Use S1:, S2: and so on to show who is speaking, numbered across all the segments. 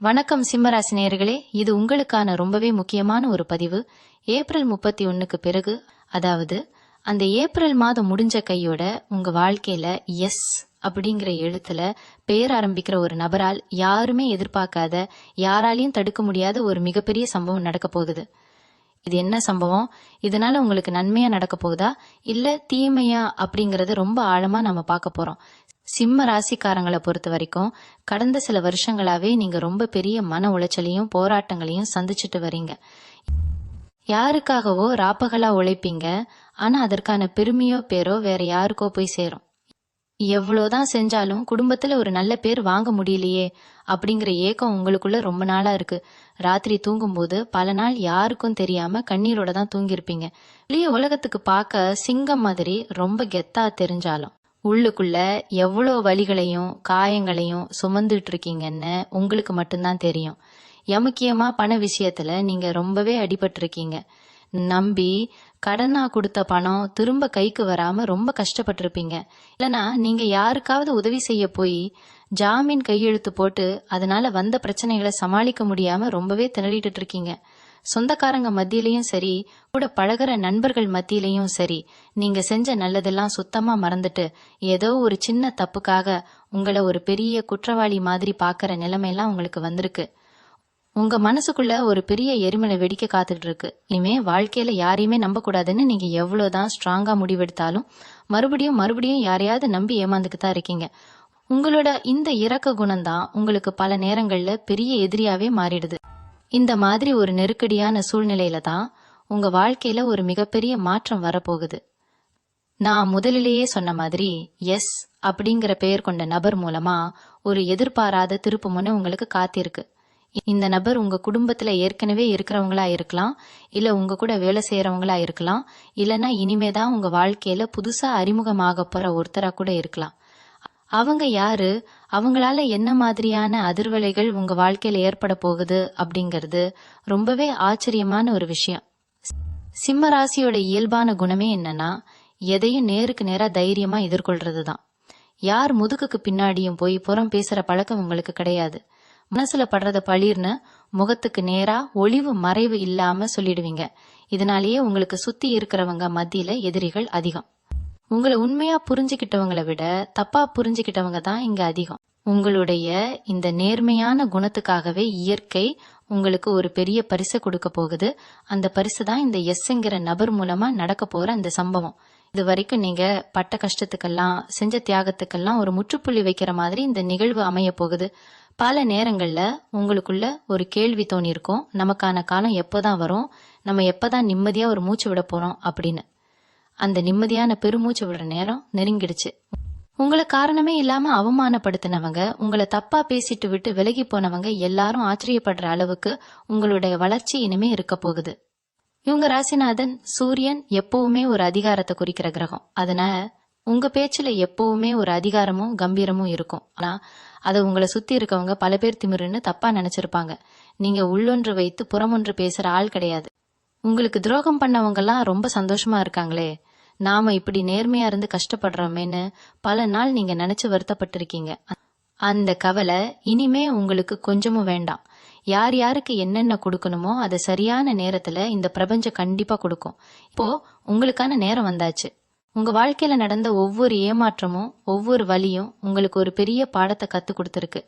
S1: வணக்கம் சிம்மராசி நேயர்களே, இது உங்களுக்கான ரொம்பவே முக்கியமான ஒரு பதிவு. ஏப்ரல் 31க்கு பிறகு, அதாவது அந்த ஏப்ரல் மாதம் முடிஞ்ச கையோட உங்க வாழ்க்கையில எஸ் அப்படிங்கிற எழுத்துல பெயர் ஆரம்பிக்கிற ஒரு நபரால் யாருமே எதிர்பார்க்காத, யாராலையும் தடுக்க முடியாத ஒரு மிகப்பெரிய சம்பவம் நடக்க போகுது. இது என்ன சம்பவம்? இதனால உங்களுக்கு நன்மையா நடக்க போகுதா இல்ல தீமையா அப்படிங்கறத ரொம்ப ஆழமா நம்ம பார்க்க போறோம். சிம்ம ராசிக்காரங்களை பொறுத்த வரைக்கும் கடந்த சில வருஷங்களாவே நீங்க ரொம்ப பெரிய மன உளைச்சலையும் போராட்டங்களையும் சந்திச்சுட்டு வரீங்க. யாருக்காகவோ ராப்பகலா உழைப்பீங்க, ஆனா அதற்கான பெருமையோ பேரோ வேற யாருக்கோ போய் சேரும். எவ்வளவுதான் செஞ்சாலும் குடும்பத்துல ஒரு நல்ல பேர் வாங்க முடியலையே அப்படிங்கிற ஏக்கம் உங்களுக்குள்ள ரொம்ப நாளா இருக்கு. ராத்திரி தூங்கும்போது பல நாள் யாருக்கும் தெரியாம கண்ணீரோட தான் தூங்கியிருப்பீங்க. வெளிய உலகத்துக்கு பார்க்க சிங்கம் மாதிரி ரொம்ப கெத்தா தெரிஞ்சாலும் உள்ளுக்குள்ள எவ்வளோ வலிகளையும் காயங்களையும் சுமந்துட்டு இருக்கீங்கன்னு உங்களுக்கு மட்டும்தான் தெரியும். முக்கியமா பண விஷயத்துல நீங்க ரொம்பவே அடிபட்டிருக்கீங்க. நம்பி கடனா கொடுத்த பணம் திரும்ப கைக்கு வராம ரொம்ப கஷ்டப்பட்டிருப்பீங்க. இல்லனா நீங்க யாருக்காவது உதவி செய்ய போய் ஜாமீன் கையெழுத்து போட்டு அதனால வந்த பிரச்சனைகளை சமாளிக்க முடியாம ரொம்பவே திணறிட்டு இருக்கீங்க. சொந்தக்காரங்க மத்தியிலையும் சரி, கூட பழகிற நண்பர்கள் மத்தியிலையும் சரி, நீங்க செஞ்ச நல்லதெல்லாம் சுத்தமா மறந்துட்டு ஏதோ ஒரு சின்ன தப்புக்காக உங்களை ஒரு பெரிய குற்றவாளி மாதிரி பாக்குற நிலைமையெல்லாம் உங்களுக்கு வந்திருக்கு. உங்க மனசுக்குள்ள ஒரு பெரிய எரிமலை வெடிக்க காத்துட்டு இருக்கு. இனிமே வாழ்க்கையில யாரையுமே நம்ப கூடாதுன்னு நீங்க எவ்வளவுதான் ஸ்ட்ராங்கா முடிவெடுத்தாலும் மறுபடியும் யாரையாவது நம்பி ஏமாந்துக்கு தான் இருக்கீங்க. உங்களோட இந்த இரக்க குணம்தான் உங்களுக்கு பல நேரங்கள்ல பெரிய எதிரியாவே மாறிடுது. இந்த மாதிரி ஒரு நெருக்கடியான சூழ்நிலையில தான் உங்க வாழ்க்கையில ஒரு மிகப்பெரிய மாற்றம் வரப்போகுது. நான் முதலிலேயே சொன்ன மாதிரி எஸ் அப்படிங்கிற பெயர் கொண்ட நபர் மூலமா ஒரு எதிர்பாராத திருப்பு முனை உங்களுக்கு காத்திருக்கு. இந்த நபர் உங்க குடும்பத்துல ஏற்கனவே இருக்கிறவங்களா இருக்கலாம், இல்ல உங்க கூட வேலை செய்யறவங்களா இருக்கலாம், இல்லனா இனிமேதான் உங்க வாழ்க்கையில புதுசா அறிமுகமாக போற ஒருத்தரா கூட இருக்கலாம். அவங்க யாரு, அவங்களால என்ன மாதிரியான அதிர்வலைகள் உங்க வாழ்க்கையில ஏற்பட போகுது அப்படிங்கிறது ரொம்பவே ஆச்சரியமான ஒரு விஷயம். சிம்ம ராசியோட இயல்பான குணமே என்னன்னா, எதையும் நேருக்கு நேரா தைரியமா எதிர்கொள்றதுதான். யார் முதுகுக்கு பின்னாடியும் போய் புறம் பேசுற பழக்கம் உங்களுக்கு கிடையாது. மனசுல படுறத பளிர்னு முகத்துக்கு நேரா ஒளிவு மறைவு இல்லாம சொல்லிடுவீங்க. இதனாலேயே உங்களுக்கு சுத்தி இருக்கிறவங்க மத்தியில எதிரிகள் அதிகம். உங்களை உண்மையா புரிஞ்சுக்கிட்டவங்களை விட தப்பா புரிஞ்சுக்கிட்டவங்க தான் இங்க அதிகம். உங்களுடைய இந்த நேர்மையான குணத்துக்காகவே இயற்கை உங்களுக்கு ஒரு பெரிய பரிசை கொடுக்க போகுது. அந்த பரிசு தான் இந்த எஸ்ங்கிற நபர் மூலமா நடக்க போற அந்த சம்பவம். இது வரைக்கும் நீங்க பட்ட கஷ்டத்துக்கெல்லாம் செஞ்ச தியாகத்துக்கெல்லாம் ஒரு முற்றுப்புள்ளி வைக்கிற மாதிரி இந்த நிகழ்வு அமைய போகுது. பல நேரங்கள்ல உங்களுக்குள்ள ஒரு கேள்வி தோணி இருக்கும், நமக்கான காலம் எப்போதான் வரும், நம்ம எப்பதான் நிம்மதியா ஒரு மூச்சு விட போறோம் அப்படின்னு. அந்த நிம்மதியான பெருமூச்சு விடுற நேரம் நெருங்கிடுச்சு. உங்களை காரணமே இல்லாம அவமானப்படுத்தினவங்க, உங்களை தப்பா பேசிட்டு விட்டு விலகி போனவங்க எல்லாரும் ஆச்சரியப்படுற அளவுக்கு உங்களுடைய வளர்ச்சி இனிமே இருக்க போகுது. இவங்க ராசிநாதன் சூரியன் எப்பவுமே ஒரு அதிகாரத்தை குறிக்கிற கிரகம். அதனால உங்க பேச்சுல எப்பவுமே ஒரு அதிகாரமும் கம்பீரமும் இருக்கும். ஆனா அதை உங்களை சுத்தி இருக்கவங்க பல பேர் திமிருன்னு தப்பா நினைச்சிருப்பாங்க. நீங்க உள்ளொன்று வைத்து புறமொன்று பேசுற ஆள் கிடையாது. உங்களுக்கு துரோகம் பண்ணவங்க எல்லாம் ரொம்ப சந்தோஷமா இருக்காங்களே, நாம இப்படி நேர்மையா இருந்து கஷ்டப்படுறோமேன்னு பல நாள் நீங்க நினைச்சு வருத்தப்பட்டிருக்கீங்க. அந்த கவலை இனிமே உங்களுக்கு கொஞ்சமும் வேண்டாம். யார் யாருக்கு என்னென்ன கொடுக்கணுமோ அதை சரியான நேரத்துல இந்த பிரபஞ்சம் கண்டிப்பா கொடுக்கும். இப்போ உங்களுக்கான நேரம் வந்தாச்சு. உங்க வாழ்க்கையில நடந்த ஒவ்வொரு ஏமாற்றமும் ஒவ்வொரு வலியும் உங்களுக்கு ஒரு பெரிய பாடத்தை கத்து கொடுத்துருக்கு.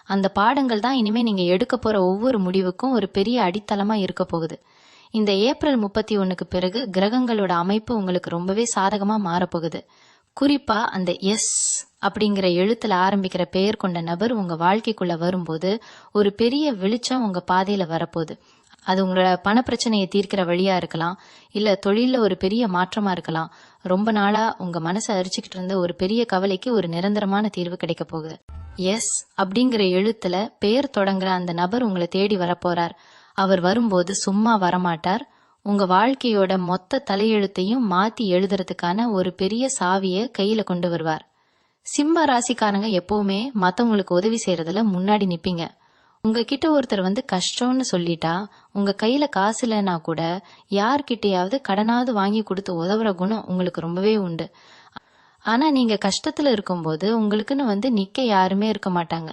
S1: அந்த பாடங்கள் தான் இனிமே நீங்க எடுக்க போற ஒவ்வொரு முடிவுக்கும் ஒரு பெரிய அடித்தளமா இருக்க போகுது. இந்த ஏப்ரல் 31க்கு பிறகு கிரகங்களோட அமைப்பு உங்களுக்கு ரொம்பவே சாதகமா மாறப்போகுது. குறிப்பா அந்த எஸ் அப்படிங்கிற எழுத்துல ஆரம்பிக்கிற பெயர் கொண்ட நபர் உங்க வாழ்க்கைக்குள்ள வரும்போது ஒரு பெரிய வெளிச்சம் உங்க பாதையில வரப்போகுது. அது உங்களோட பண பிரச்சனையை தீர்க்கிற வழியா இருக்கலாம், இல்ல தொழில ஒரு பெரிய மாற்றமா இருக்கலாம். ரொம்ப நாளா உங்க மனசை அரிச்சுக்கிட்டு இருந்த ஒரு பெரிய கவலைக்கு ஒரு நிரந்தரமான தீர்வு கிடைக்க போகுது. எஸ் அப்படிங்கிற எழுத்துல பெயர் தொடங்குற அந்த நபர் உங்களை தேடி வரப்போறார். அவர் வரும்போது சும்மா வரமாட்டார். உங்க வாழ்க்கையோட மொத்த தலையெழுத்தையும் மாத்தி எழுதுறதுக்கான ஒரு பெரிய சாவிய கையில கொண்டு வருவார். சிம்ம ராசிக்காரங்க எப்பவுமே மத்தவங்களுக்கு உதவி செய்யறதுல முன்னாடி நிப்பீங்க. உங்ககிட்ட ஒருத்தர் வந்து கஷ்டம்னு சொல்லிட்டா உங்க கையில காசு இல்லைன்னா கூட யார்கிட்டயாவது கடனாவது வாங்கி கொடுத்து உதவுற குணம் உங்களுக்கு ரொம்பவே உண்டு. ஆனா நீங்க கஷ்டத்துல இருக்கும்போது உங்களுக்குன்னு வந்து நிக்க யாருமே இருக்க மாட்டாங்க.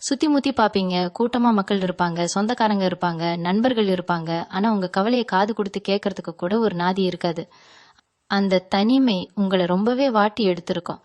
S1: சுத்தி முத்தி பாப்பீங்க, கூட்டமா மக்கள் இருப்பாங்க, சொந்தக்காரங்க இருப்பாங்க, நண்பர்கள் இருப்பாங்க. ஆனா உங்க கவலையை காது கொடுத்து கேட்கறதுக்கு கூட ஒரு நாதி இருக்காது. அந்த தனிமை உங்களை ரொம்பவே வாட்டி எடுத்திருக்கும்.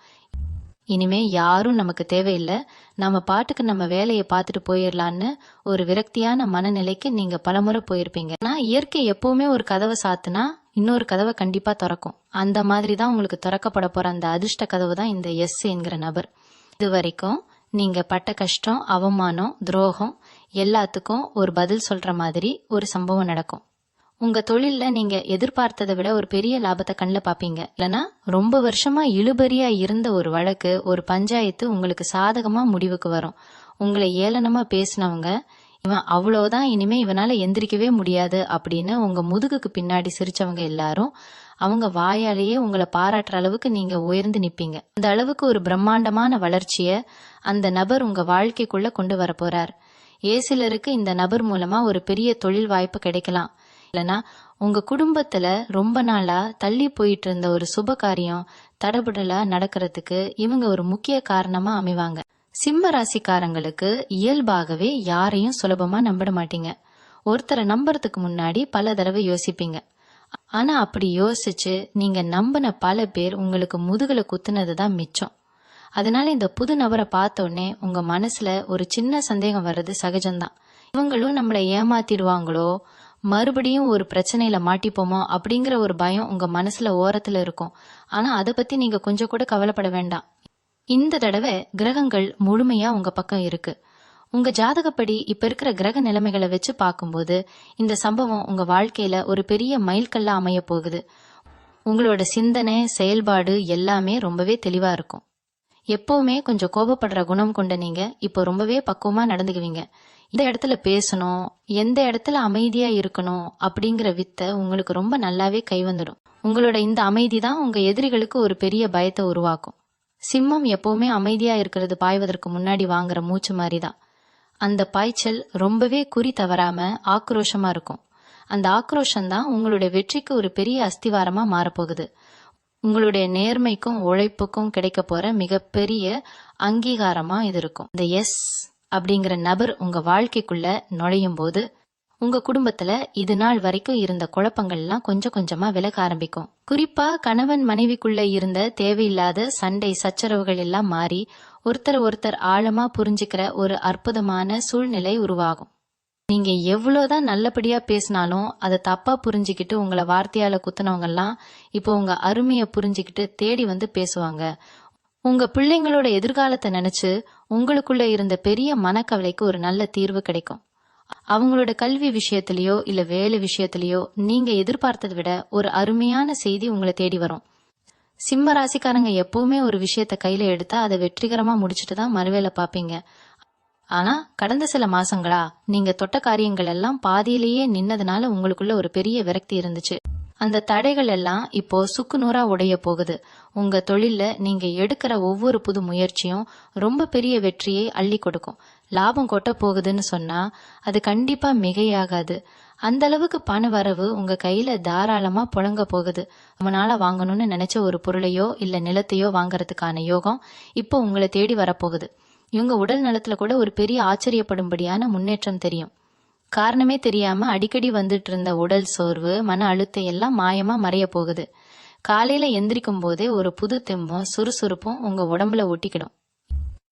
S1: இனிமே யாரும் நமக்கு தேவையில்லை, நம்ம பாட்டுக்கு நம்ம வேலையை பார்த்துட்டு போயிடலான்னு ஒரு விரக்தியான மனநிலைக்கு நீங்க பலமுறை போயிருப்பீங்க. ஆனா இயற்கை எப்பவுமே ஒரு கதவை சாத்துனா இன்னொரு கதவை கண்டிப்பா திறக்கும். அந்த மாதிரி தான் உங்களுக்கு திறக்கப்பட போற அந்த அதிர்ஷ்ட கதவு தான் இந்த எஸ் என்கிற நபர். இது வரைக்கும் நீங்க பட்ட கஷ்டம், அவமானம், துரோகம் எல்லாத்துக்கும் ஒரு பதில் சொல்ற மாதிரி ஒரு சம்பவம் நடக்கும். உங்க தொழில்ல நீங்க எதிர்பார்த்ததை விட ஒரு பெரிய லாபத்தை கண்ணில் பாப்பீங்க. இல்லைன்னா ரொம்ப வருஷமா இழுபறியா இருந்த ஒரு வழக்கு, ஒரு பஞ்சாயத்து உங்களுக்கு சாதகமா முடிவுக்கு வரும். உங்களை ஏளனமா பேசினவங்க, இவன் அவ்வளவுதான், இனிமே இவனால எந்திரிக்கவே முடியாது அப்படின்னு உங்க முதுகுக்கு பின்னாடி சிரிச்சவங்க எல்லாரும் அவங்க வாயாலேயே உங்களை பாராட்டுற அளவுக்கு நீங்க உயர்ந்து நிப்பீங்க. அந்த அளவுக்கு ஒரு பிரம்மாண்டமான வளர்ச்சிய அந்த நபர் உங்க வாழ்க்கைக்குள்ள கொண்டு வர போறார். சிலருக்கு இந்த நபர் மூலமா ஒரு பெரிய தொழில் வாய்ப்பு கிடைக்கலாம். இல்லைன்னா உங்க குடும்பத்துல ரொம்ப நாளா தள்ளி போயிட்டு இருந்த ஒரு சுப காரியம் தடபுடலா நடக்கிறதுக்கு இவங்க ஒரு முக்கிய காரணமா அமைவாங்க. சிம்ம ராசிக்காரங்களுக்கு இயல்பாகவே யாரையும் சுலபமா நம்பிட மாட்டீங்க. ஒருத்தரை நம்புறதுக்கு முன்னாடி பல தடவை யோசிப்பீங்க. ஆனா அப்படி யோசிச்சு நீங்க நம்பின பல பேர் உங்களுக்கு முதுகுல குத்துனதுதான் மிச்சம். அதனால இந்த புது நபரை பார்த்த உடனே உங்க மனசுல ஒரு சின்ன சந்தேகம் வர்றது சகஜம்தான். இவங்களும் நம்மளை ஏமாத்திடுவாங்களோ, மறுபடியும் ஒரு பிரச்சனையில மாட்டிப்போமோ அப்படிங்கிற ஒரு பயம் உங்க மனசுல ஓரத்துல இருக்கும். ஆனா அதை பத்தி நீங்க கொஞ்சம் கூட கவலைப்பட வேண்டாம். இந்த தடவை கிரகங்கள் முழுமையா உங்க பக்கம் இருக்கு. உங்க ஜாதகப்படி இப்ப இருக்கிற கிரக நிலைமைகளை வச்சு பார்க்கும்போது இந்த சம்பவம் உங்க வாழ்க்கையில ஒரு பெரிய மைல்கல்லா அமைய போகுது. உங்களோட சிந்தனை, செயல்பாடு எல்லாமே ரொம்பவே தெளிவா இருக்கும். எப்பவுமே கொஞ்சம் கோபப்படுற குணம் கொண்ட நீங்க இப்போ ரொம்பவே பக்குவமா நடந்துக்குவீங்க. இந்த இடத்துல பேசணும், எந்த இடத்துல அமைதியா இருக்கணும் அப்படிங்கிற வித்தை உங்களுக்கு ரொம்ப நல்லாவே கைவந்துடும். உங்களோட இந்த அமைதி தான் உங்க எதிரிகளுக்கு ஒரு பெரிய பயத்தை உருவாக்கும். சிம்மம் எப்பவுமே அமைதியா இருக்கிறது பாய்வதற்கு முன்னாடி வாங்குற மூச்சு மாதிரிதான். அந்த பாய்ச்சல் ரொம்பவே குறி தவறாம ஆக்ரோஷமா இருக்கும். அந்த ஆக்ரோஷம் தான் உங்களுடைய வெற்றிக்கு ஒரு பெரிய அஸ்திவாரமா மாறப்போகுது. உங்களுடைய நேர்மைக்கும் உழைப்புக்கும் கிடைக்க போற மிகப்பெரிய அங்கீகாரமா இது இருக்கும். இந்த எஸ் அப்படிங்கிற நபர் உங்க வாழ்க்கைக்குள்ள நுழையும் போது உங்க குடும்பத்துல இது நாள் வரைக்கும் இருந்த குழப்பங்கள்லாம் கொஞ்சம் கொஞ்சமா விலக ஆரம்பிக்கும். குறிப்பா கணவன் மனைவிக்குள்ள இருந்த தேவையில்லாத சண்டை சச்சரவுகள் எல்லாம் மாறி ஒருத்தர் ஆழமா புரிஞ்சுக்கிற ஒரு அற்புதமான சூழ்நிலை உருவாகும். நீங்க எவ்வளவுதான் நல்லபடியா பேசினாலும் அதை தப்பா புரிஞ்சுக்கிட்டு உங்களை வார்த்தையால குத்துனவங்க எல்லாம் இப்போ உங்க அருமையை புரிஞ்சுக்கிட்டு தேடி வந்து பேசுவாங்க. உங்க பிள்ளைங்களோட எதிர்காலத்தை நினைச்சு உங்களுக்குள்ள இருந்த பெரிய மனக்கவலைக்கு ஒரு நல்ல தீர்வு கிடைக்கும். அவங்களோட கல்வி விஷயத்திலயோ இல்ல வேலை விஷயத்திலயோ நீங்க எதிர்பார்த்ததை விட ஒரு அருமையான செய்தி உங்களை தேடி வரும். சிம்ம ராசிக்காரங்க எப்பவுமே ஒரு விஷயத்த கையில எடுத்தா அதை வெற்றிகரமா முடிச்சுட்டு தான் மறுவேளை பாப்பீங்க. ஆனா கடந்த சில மாசங்களா நீங்க தொட்ட காரியங்கள் எல்லாம் பாதியிலேயே நின்னதுனால உங்களுக்குள்ள ஒரு பெரிய விரக்தி இருந்துச்சு. அந்த தடைகள் எல்லாம் இப்போ சுக்குநூறா உடைய போகுது. உங்க தொழில்ல நீங்க எடுக்கிற ஒவ்வொரு புது முயற்சியும் ரொம்ப பெரிய வெற்றியை அள்ளி கொடுக்கும். லாபம் கொட்ட போகுதுன்னு சொன்னா அது கண்டிப்பா மிகையாகாது. அந்த அளவுக்கு பண வரவு உங்க கையில தாராளமா புழங்க போகுது. ரொம்ப நாளா வாங்கணும்னு நினைச்ச ஒரு பொருளையோ இல்ல நிலத்தையோ வாங்கறதுக்கான யோகம் இப்போ உங்களை தேடி வரப்போகுது. இவங்க உடல் நலத்துல கூட ஒரு பெரிய ஆச்சரியப்படும்படியான முன்னேற்றம் தெரியும். காரணமே தெரியாம அடிக்கடி வந்துட்டு இருந்த உடல் சோர்வு, மன அழுத்தம் எல்லாம் மாயமா மறைய போகுது. காலையில எந்திரிக்கும் போதே ஒரு புது தெம்பும் சுறுசுறுப்பும் உங்க உடம்புல ஒட்டிக்கிடும்.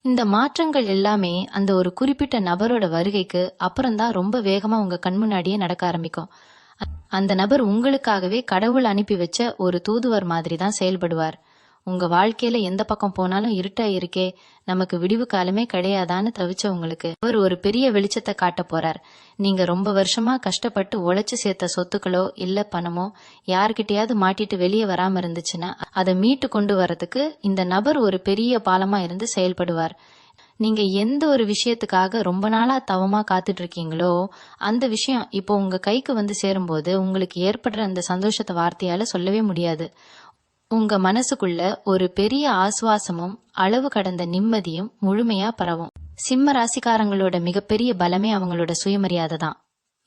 S1: இந்த மாற்றங்கள் எல்லாமே அந்த ஒரு குறிப்பிட்ட நபரோட வருகைக்கு அப்புறம்தான் ரொம்ப வேகமா உங்க கண் முன்னாடியே நடக்க ஆரம்பிக்கும். அந்த நபர் உங்களுக்காகவே கடவுள் அனுப்பி வச்ச ஒரு தூதுவர் மாதிரி தான் செயல்படுவார். உங்க வாழ்க்கையில எந்த பக்கம் போனாலும் இருட்டா இருக்கே, நமக்கு விடிவு காலமே கிடையாதான்னு தவிச்ச உங்களுக்கு அவர் ஒரு பெரிய வெளிச்சத்தை காட்ட போறார். நீங்க ரொம்ப வருஷமா கஷ்டப்பட்டு உழைச்சு சேர்த்த சொத்துக்களோ இல்ல பணமோ யார்கிட்டயாவது மாட்டிட்டு வெளியே வராம இருந்துச்சுன்னா அதை மீட்டு கொண்டு வரதுக்கு இந்த நபர் ஒரு பெரிய பாலமா இருந்து செயல்படுவார். நீங்க எந்த ஒரு விஷயத்துக்காக ரொம்ப நாளா தவமா காத்துட்டு இருக்கீங்களோ அந்த விஷயம் இப்போ உங்க கைக்கு வந்து சேரும்போது உங்களுக்கு ஏற்படுற அந்த சந்தோஷத்தை வார்த்தையால சொல்லவே முடியாது. உங்க மனசுக்குள்ள ஒரு பெரிய ஆசுவாசமும் அளவு கடந்த நிம்மதியும் முழுமையா பரவும். சிம்ம ராசிக்காரங்களோட மிகப்பெரிய பலமே அவங்களோட சுயமரியாதை தான்.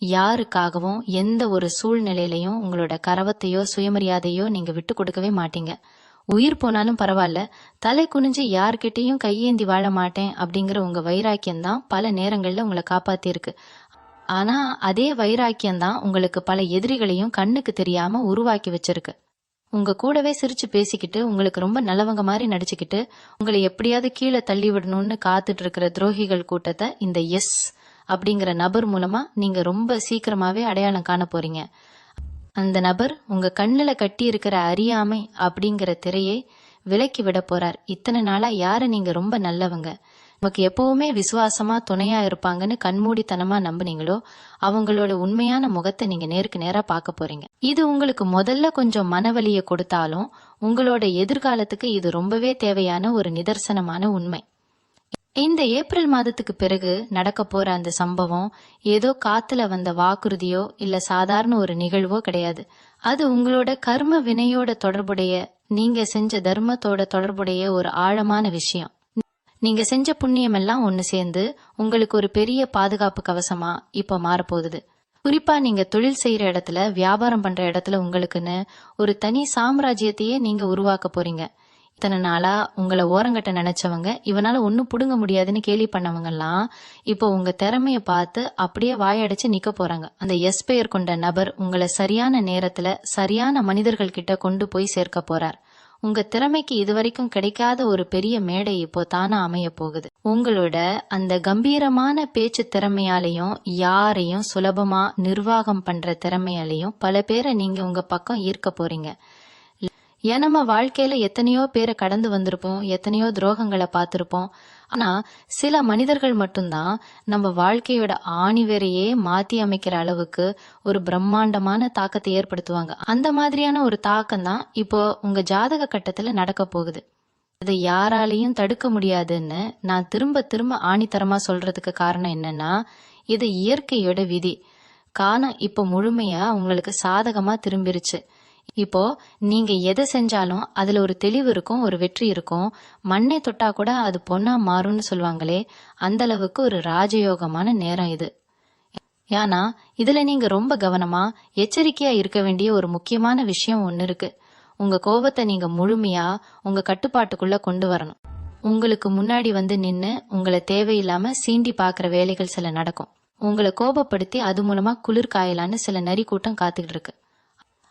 S1: யாருக்காகவும் எந்த ஒரு சூழ்நிலையிலையும் உங்களோட கரவத்தையோ சுயமரியாதையோ நீங்க விட்டு கொடுக்கவே மாட்டீங்க. உயிர் போனாலும் பரவாயில்ல, தலை குனிஞ்சு யார்கிட்டயும் கையேந்தி வாழ மாட்டேன் அப்படிங்கிற உங்க வைராக்கியம் தான் பல நேரங்கள்ல உங்களை காப்பாத்திருக்கு. ஆனா அதே வைராக்கியம் தான் உங்களுக்கு பல எதிரிகளையும் கண்ணுக்கு தெரியாம உருவாக்கி வச்சிருக்கு. உங்க கூடவே சிரிச்சு பேசிக்கிட்டு, உங்களுக்கு ரொம்ப நல்லவங்க மாதிரி நடிச்சுக்கிட்டு, உங்களை எப்படியாவது கீழே தள்ளி விடணும்னு காத்துட்டு இருக்கிற துரோகிகள் கூட்டத்தை இந்த எஸ் அப்படிங்கிற நபர் மூலமா நீங்க ரொம்ப சீக்கிரமாவே அடையாளம் காண போறீங்க. அந்த நபர் உங்க கண்ணுல கட்டி இருக்கிற அறியாமை அப்படிங்கிற திரையை விலக்கி விட போறார். இத்தனை நாளா யாரு நீங்க ரொம்ப நல்லவங்க, நமக்கு எப்பவுமே விசுவாசமா துணையா இருப்பாங்கன்னு கண்மூடித்தனமா நம்புனீங்களோ அவங்களோட உண்மையான முகத்தை நீங்க நேருக்கு நேரா பார்க்க போறீங்க. இது உங்களுக்கு முதல்ல கொஞ்சம் மனவலியை கொடுத்தாலும் உங்களோட எதிர்காலத்துக்கு இது ரொம்பவே தேவையான ஒரு நிதர்சனமான உண்மை. இந்த ஏப்ரல் மாதத்துக்கு பிறகு நடக்க போற அந்த சம்பவம் ஏதோ காத்துல வந்த வாக்குறுதியோ இல்ல சாதாரண ஒரு நிகழ்வோ கிடையாது. அது உங்களோட கர்ம வினையோட தொடர்புடைய, நீங்க செஞ்ச தர்மத்தோட தொடர்புடைய ஒரு ஆழமான விஷயம். நீங்க செஞ்ச புண்ணியம் எல்லாம் ஒண்ணு சேர்ந்து உங்களுக்கு ஒரு பெரிய பாதுகாப்பு கவசமா இப்ப மாறப்போகுது. குறிப்பா நீங்க தொழில் செய்யற இடத்துல, வியாபாரம் பண்ற இடத்துல உங்களுக்குன்னு ஒரு தனி சாம்ராஜ்யத்தையே நீங்க உருவாக்க போறீங்க. இத்தனை நாளா உங்களை ஓரங்கட்ட நினைச்சவங்க, இவனால ஒன்னும் புடுங்க முடியாதுன்னு கேலி பண்ணவங்க எல்லாம் இப்போ உங்க திறமைய பார்த்து அப்படியே வாயடைச்சு நிக்க போறாங்க. அந்த எஸ் பெயர் கொண்ட நபர் உங்களை சரியான நேரத்துல சரியான மனிதர்கள் கிட்ட கொண்டு போய் சேர்க்க போறார். உங்க திறமைக்கு இதுவரைக்கும் கிடைக்காத ஒரு பெரிய மேடை இப்போ தானா அமைய போகுது. உங்களோட அந்த கம்பீரமான பேச்சு திறமையாலையும் யாரையும் சுலபமா நிர்வாகம் பண்ற திறமையாலையும் பல பேரை நீங்க உங்க பக்கம் ஈர்க்க போறீங்க. ஏன் நம்ம வாழ்க்கையில எத்தனையோ பேரை கடந்து வந்திருப்போம், எத்தனையோ துரோகங்களை பார்த்திருப்போம். ஆனா சில மனிதர்கள் மட்டும்தான் நம்ம வாழ்க்கையோட ஆணிவேரையே மாத்தி அமைக்கிற அளவுக்கு ஒரு பிரம்மாண்டமான தாக்கத்தை ஏற்படுத்துவாங்க. அந்த மாதிரியான ஒரு தாக்கம் தான் இப்போ உங்க ஜாதக கட்டத்துல நடக்க போகுது. இதை யாராலையும் தடுக்க முடியாதுன்னு நான் திரும்ப திரும்ப ஆணித்தரமா சொல்றதுக்கு காரணம் என்னன்னா, இது இயற்கையோட விதி. காலம் இப்போ முழுமையா உங்களுக்கு சாதகமா திரும்பிருச்சு. இப்போ நீங்க எதை செஞ்சாலும் அதுல ஒரு தெளிவு இருக்கும், ஒரு வெற்றி இருக்கும். மண்ணை தொட்டா கூட அது பொன்னா மாறும்னு சொல்லுவாங்களே, அந்த அளவுக்கு ஒரு ராஜயோகமான நேரம் இது. ஏன்னா இதுல நீங்க ரொம்ப கவனமா எச்சரிக்கையா இருக்க வேண்டிய ஒரு முக்கியமான விஷயம் ஒண்ணு இருக்கு. உங்க கோபத்தை நீங்க முழுமையா உங்க கட்டுப்பாட்டுக்குள்ள கொண்டு வரணும். உங்களுக்கு முன்னாடி வந்து நின்னு உங்களை தேவையில்லாம சீண்டி பாக்குற வேலைகள் சில நடக்கும். உங்களை கோபப்படுத்தி அது மூலமா குளிர் காயலான்னு சில நரி கூட்டம் காத்துக்கிட்டு இருக்கு.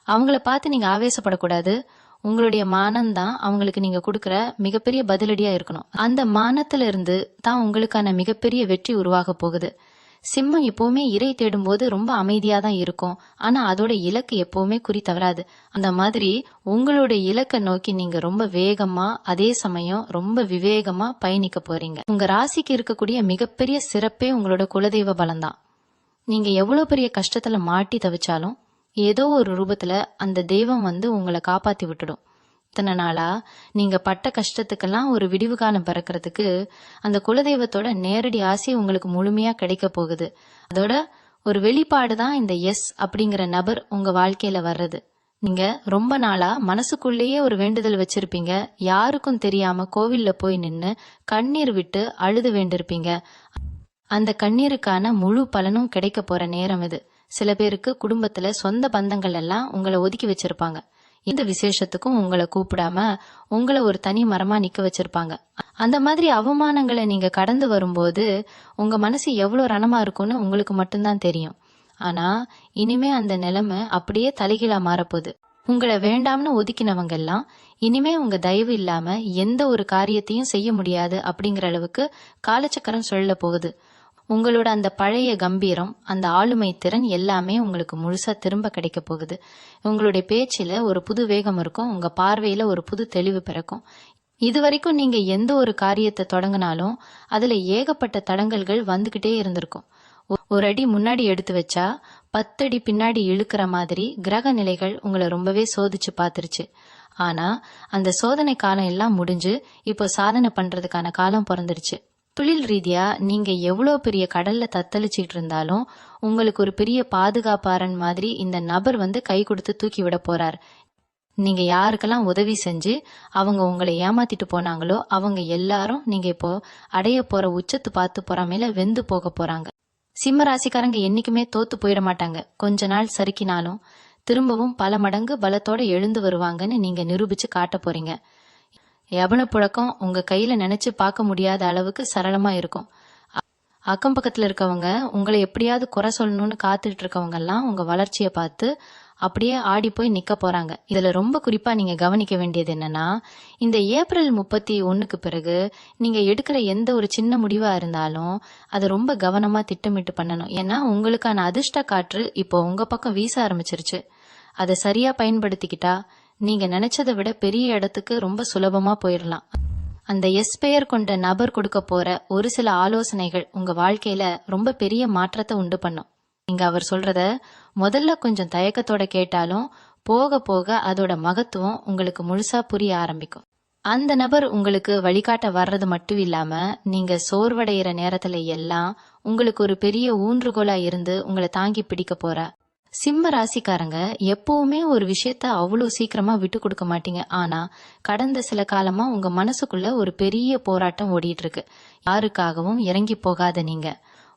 S1: அவங்கள பார்த்து நீங்க ஆவேசப்படக்கூடாது. உங்களுடைய மானம் தான் அவங்களுக்கு நீங்க கொடுக்கற மிகப்பெரிய பதிலடியா இருக்கணும். அந்த மானத்துல இருந்து தான் உங்களுக்கான மிகப்பெரிய வெற்றி உருவாக போகுது. சிம்மம் எப்பவுமே இறை தேடும் போது ரொம்ப அமைதியா தான் இருக்கும். ஆனா அதோட இலக்கு எப்பவுமே குறி தவறாது. அந்த மாதிரி உங்களோட இலக்கை நோக்கி நீங்க ரொம்ப வேகமா, அதே சமயம் ரொம்ப விவேகமா பயணிக்க போறீங்க. உங்க ராசிக்கு இருக்கக்கூடிய மிகப்பெரிய சிறப்பே உங்களோட குலதெய்வ பலம்தான். நீங்க எவ்வளவு பெரிய கஷ்டத்துல மாட்டி தவிச்சாலும் ஏதோ ஒரு ரூபத்துல அந்த தெய்வம் வந்து உங்களை காப்பாத்தி விட்டுடும். இத்தனை நாளா நீங்க பட்ட கஷ்டத்துக்கெல்லாம் ஒரு விடிவு காலம் பிறக்கிறதுக்கு அந்த குலதெய்வத்தோட நேரடி ஆசை உங்களுக்கு முழுமையா கிடைக்க போகுது. அதோட ஒரு வெளிப்பாடுதான் இந்த எஸ் அப்படிங்கிற நபர் உங்க வாழ்க்கையில வர்றது. நீங்க ரொம்ப நாளா மனசுக்குள்ளேயே ஒரு வேண்டுதல் வச்சிருப்பீங்க. யாருக்கும் தெரியாம கோவில்ல போய் நின்னு கண்ணீர் விட்டு அழுது வேண்டிருப்பீங்க. அந்த கண்ணீருக்கான முழு பலனும் கிடைக்க போற நேரம் இது. சில பேருக்கு குடும்பத்துல சொந்த பந்தங்கள் எல்லாம் உங்களை ஒதுக்கி வச்சிருப்பாங்க. இந்த விசேஷத்துக்கும் உங்களை கூப்பிடாம உங்களை ஒரு தனி மரமா நிக்க வச்சிருப்பாங்க. அந்த மாதிரி அவமானங்களை நீங்க கடந்து வரும்போது உங்க மனசு எவ்வளவு ரணமா இருக்கும்னு உங்களுக்கு மட்டும்தான் தெரியும். ஆனா இனிமே அந்த நிலைமை அப்படியே தலைகீழா மாறப்போகுது. உங்களை வேண்டாம்னு ஒதுக்கினவங்க எல்லாம் இனிமே உங்க தயவு இல்லாம எந்த ஒரு காரியத்தையும் செய்ய முடியாது அப்படிங்கிற அளவுக்கு காலச்சக்கரம் சொல்ல போகுது. உங்களோட அந்த பழைய கம்பீரம், அந்த ஆளுமை திறன் எல்லாமே உங்களுக்கு முழுசா திரும்ப கிடைக்க போகுது. உங்களுடைய பேச்சில ஒரு புது வேகம் இருக்கும். உங்க பார்வையில ஒரு புது தெளிவு பிறக்கும். இதுவரைக்கும் நீங்க எந்த ஒரு காரியத்தை தொடங்கினாலும் அதுல ஏகப்பட்ட தடங்கல்கள் வந்துகிட்டே இருந்திருக்கும். ஒரு அடி முன்னாடி எடுத்து வச்சா 10 அடி பின்னாடி இழுக்கிற மாதிரி கிரக நிலைகள் உங்களை ரொம்பவே சோதிச்சு பாத்துருச்சு. ஆனா அந்த சோதனை காலம் எல்லாம் முடிஞ்சு இப்போ சாதனை பண்றதுக்கான காலம் பிறந்துடுச்சு. தொழில் ரீதியா நீங்க எவ்வளவு பெரிய கடல்ல தத்தளிச்சிட்டு இருந்தாலும் உங்களுக்கு ஒரு பெரிய பாதுகாப்பாரன் மாதிரி இந்த நபர் வந்து கை கொடுத்து தூக்கி விட போறார். நீங்க யாருக்கெல்லாம் உதவி செஞ்சு அவங்க உங்களை ஏமாத்திட்டு போனாங்களோ அவங்க எல்லாரும் நீங்க இப்போ அடைய போற உச்சத்து பார்த்து பொறாமையில வெந்து போக போறாங்க. சிம்ம ராசிக்காரங்க என்னைக்குமே தோத்து போயிட மாட்டாங்க. கொஞ்ச நாள் சறுக்கினாலும் திரும்பவும் பல மடங்கு பலத்தோட எழுந்து வருவாங்கன்னு நீங்க நிரூபிச்சு காட்ட போறீங்க. யவன புழக்கம் உங்க கையில நினைச்சு பார்க்க முடியாத அளவுக்கு சரளமா இருக்கும். அக்கம் பக்கத்துல இருக்கவங்க உங்களை எப்படியாவது குறை சொல்லணும்னு காத்துட்டு இருக்கவங்க எல்லாம் உங்க வளர்ச்சியை பார்த்து அப்படியே ஆடி போய் நிக்க போறாங்க. இதுல ரொம்ப குறிப்பா நீங்க கவனிக்க வேண்டியது என்னன்னா, இந்த ஏப்ரல் 31க்கு பிறகு நீங்க எடுக்கிற எந்த ஒரு சின்ன முடிவா இருந்தாலும் அதை ரொம்ப கவனமா திட்டமிட்டு பண்ணணும். ஏன்னா உங்களுக்கான அதிர்ஷ்ட காற்று இப்போ உங்க பக்கம் வீச ஆரம்பிச்சிருச்சு. அதை சரியா பயன்படுத்திக்கிட்டா நீங்க நினைச்சதை விட பெரிய இடத்துக்கு ரொம்ப சுலபமா போயிடலாம். அந்த எஸ் பெயர் கொண்ட நபர் கொடுக்க போற ஒரு சில ஆலோசனைகள் உங்க வாழ்க்கையில ரொம்ப பெரிய மாற்றத்தை உண்டு பண்ணும். நீங்க அவர் சொல்றத முதல்ல கொஞ்சம் தயக்கத்தோட கேட்டாலும் போக போக அதோட மகத்துவம் உங்களுக்கு முழுசா புரிய ஆரம்பிக்கும். அந்த நபர் உங்களுக்கு வழிகாட்ட வர்றது மட்டும் இல்லாம நீங்க சோர்வடைகிற நேரத்துல எல்லாம் உங்களுக்கு ஒரு பெரிய ஊன்றுகோலா இருந்து உங்களை தாங்கி பிடிக்க போற. சிம்ம ராசிக்காரங்க எப்பவுமே ஒரு விஷயத்த அவ்வளோ சீக்கிரமா விட்டு கொடுக்க மாட்டீங்க. ஆனா கடந்த சில காலமா உங்க மனசுக்குள்ள ஒரு பெரிய போராட்டம் ஓடிட்டு இருக்கு. யாருக்காகவும் இறங்கி போகாத நீங்க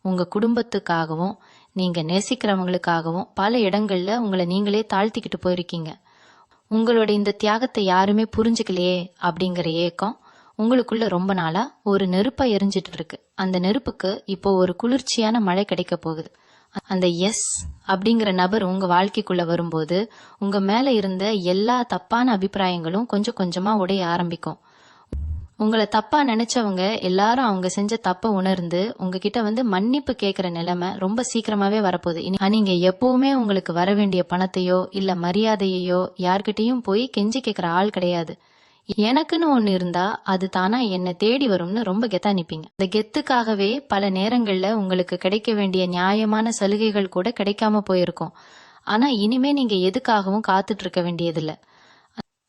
S1: உங்க குடும்பத்துக்காகவும் நீங்க நேசிக்கிறவங்களுக்காகவும் பல இடங்கள்ல உங்களை நீங்களே தாழ்த்திக்கிட்டு போயிருக்கீங்க. உங்களோட இந்த தியாகத்தை யாருமே புரிஞ்சுக்கலையே அப்படிங்கிற ஏக்கம் உங்களுக்குள்ள ரொம்ப நாளா ஒரு நெருப்பா எரிஞ்சிட்டு இருக்கு. அந்த நெருப்புக்கு இப்போ ஒரு குளிர்ச்சியான மழை கிடைக்க போகுது. அந்த எஸ் அப்படிங்கிற நபர் உங்க வாழ்க்கைக்குள்ள வரும்போது உங்க மேல இருந்த எல்லா தப்பான அபிப்பிராயங்களும் கொஞ்சம் கொஞ்சமா உடைய ஆரம்பிக்கும். உங்களை தப்பா நினைச்சவங்க எல்லாரும் அவங்க செஞ்ச தப்ப உணர்ந்து உங்ககிட்ட மன்னிப்பு கேட்கிற நிலைமை ரொம்ப சீக்கிரமாவே வரப்போகுது. நீங்க எப்பவுமே உங்களுக்கு வர வேண்டிய பணத்தையோ இல்ல மரியாதையோ யார்கிட்டயும் போய் கெஞ்சி கேட்கிற ஆள் கிடையாது. எனக்குன்னு ஒண்ணு இருந்தா அது தானா என்ன தேடி வரும்னு ரொம்ப கெத்தா நிப்பீங்க. இந்த கெத்துக்காகவே பல நேரங்கள்ல உங்களுக்கு கிடைக்க வேண்டிய நியாயமான சலுகைகள் கூட கிடைக்காம போயிருக்கும். ஆனா இனிமே நீங்க எதுக்காகவும் காத்துட்டு இருக்க வேண்டியதில்லை.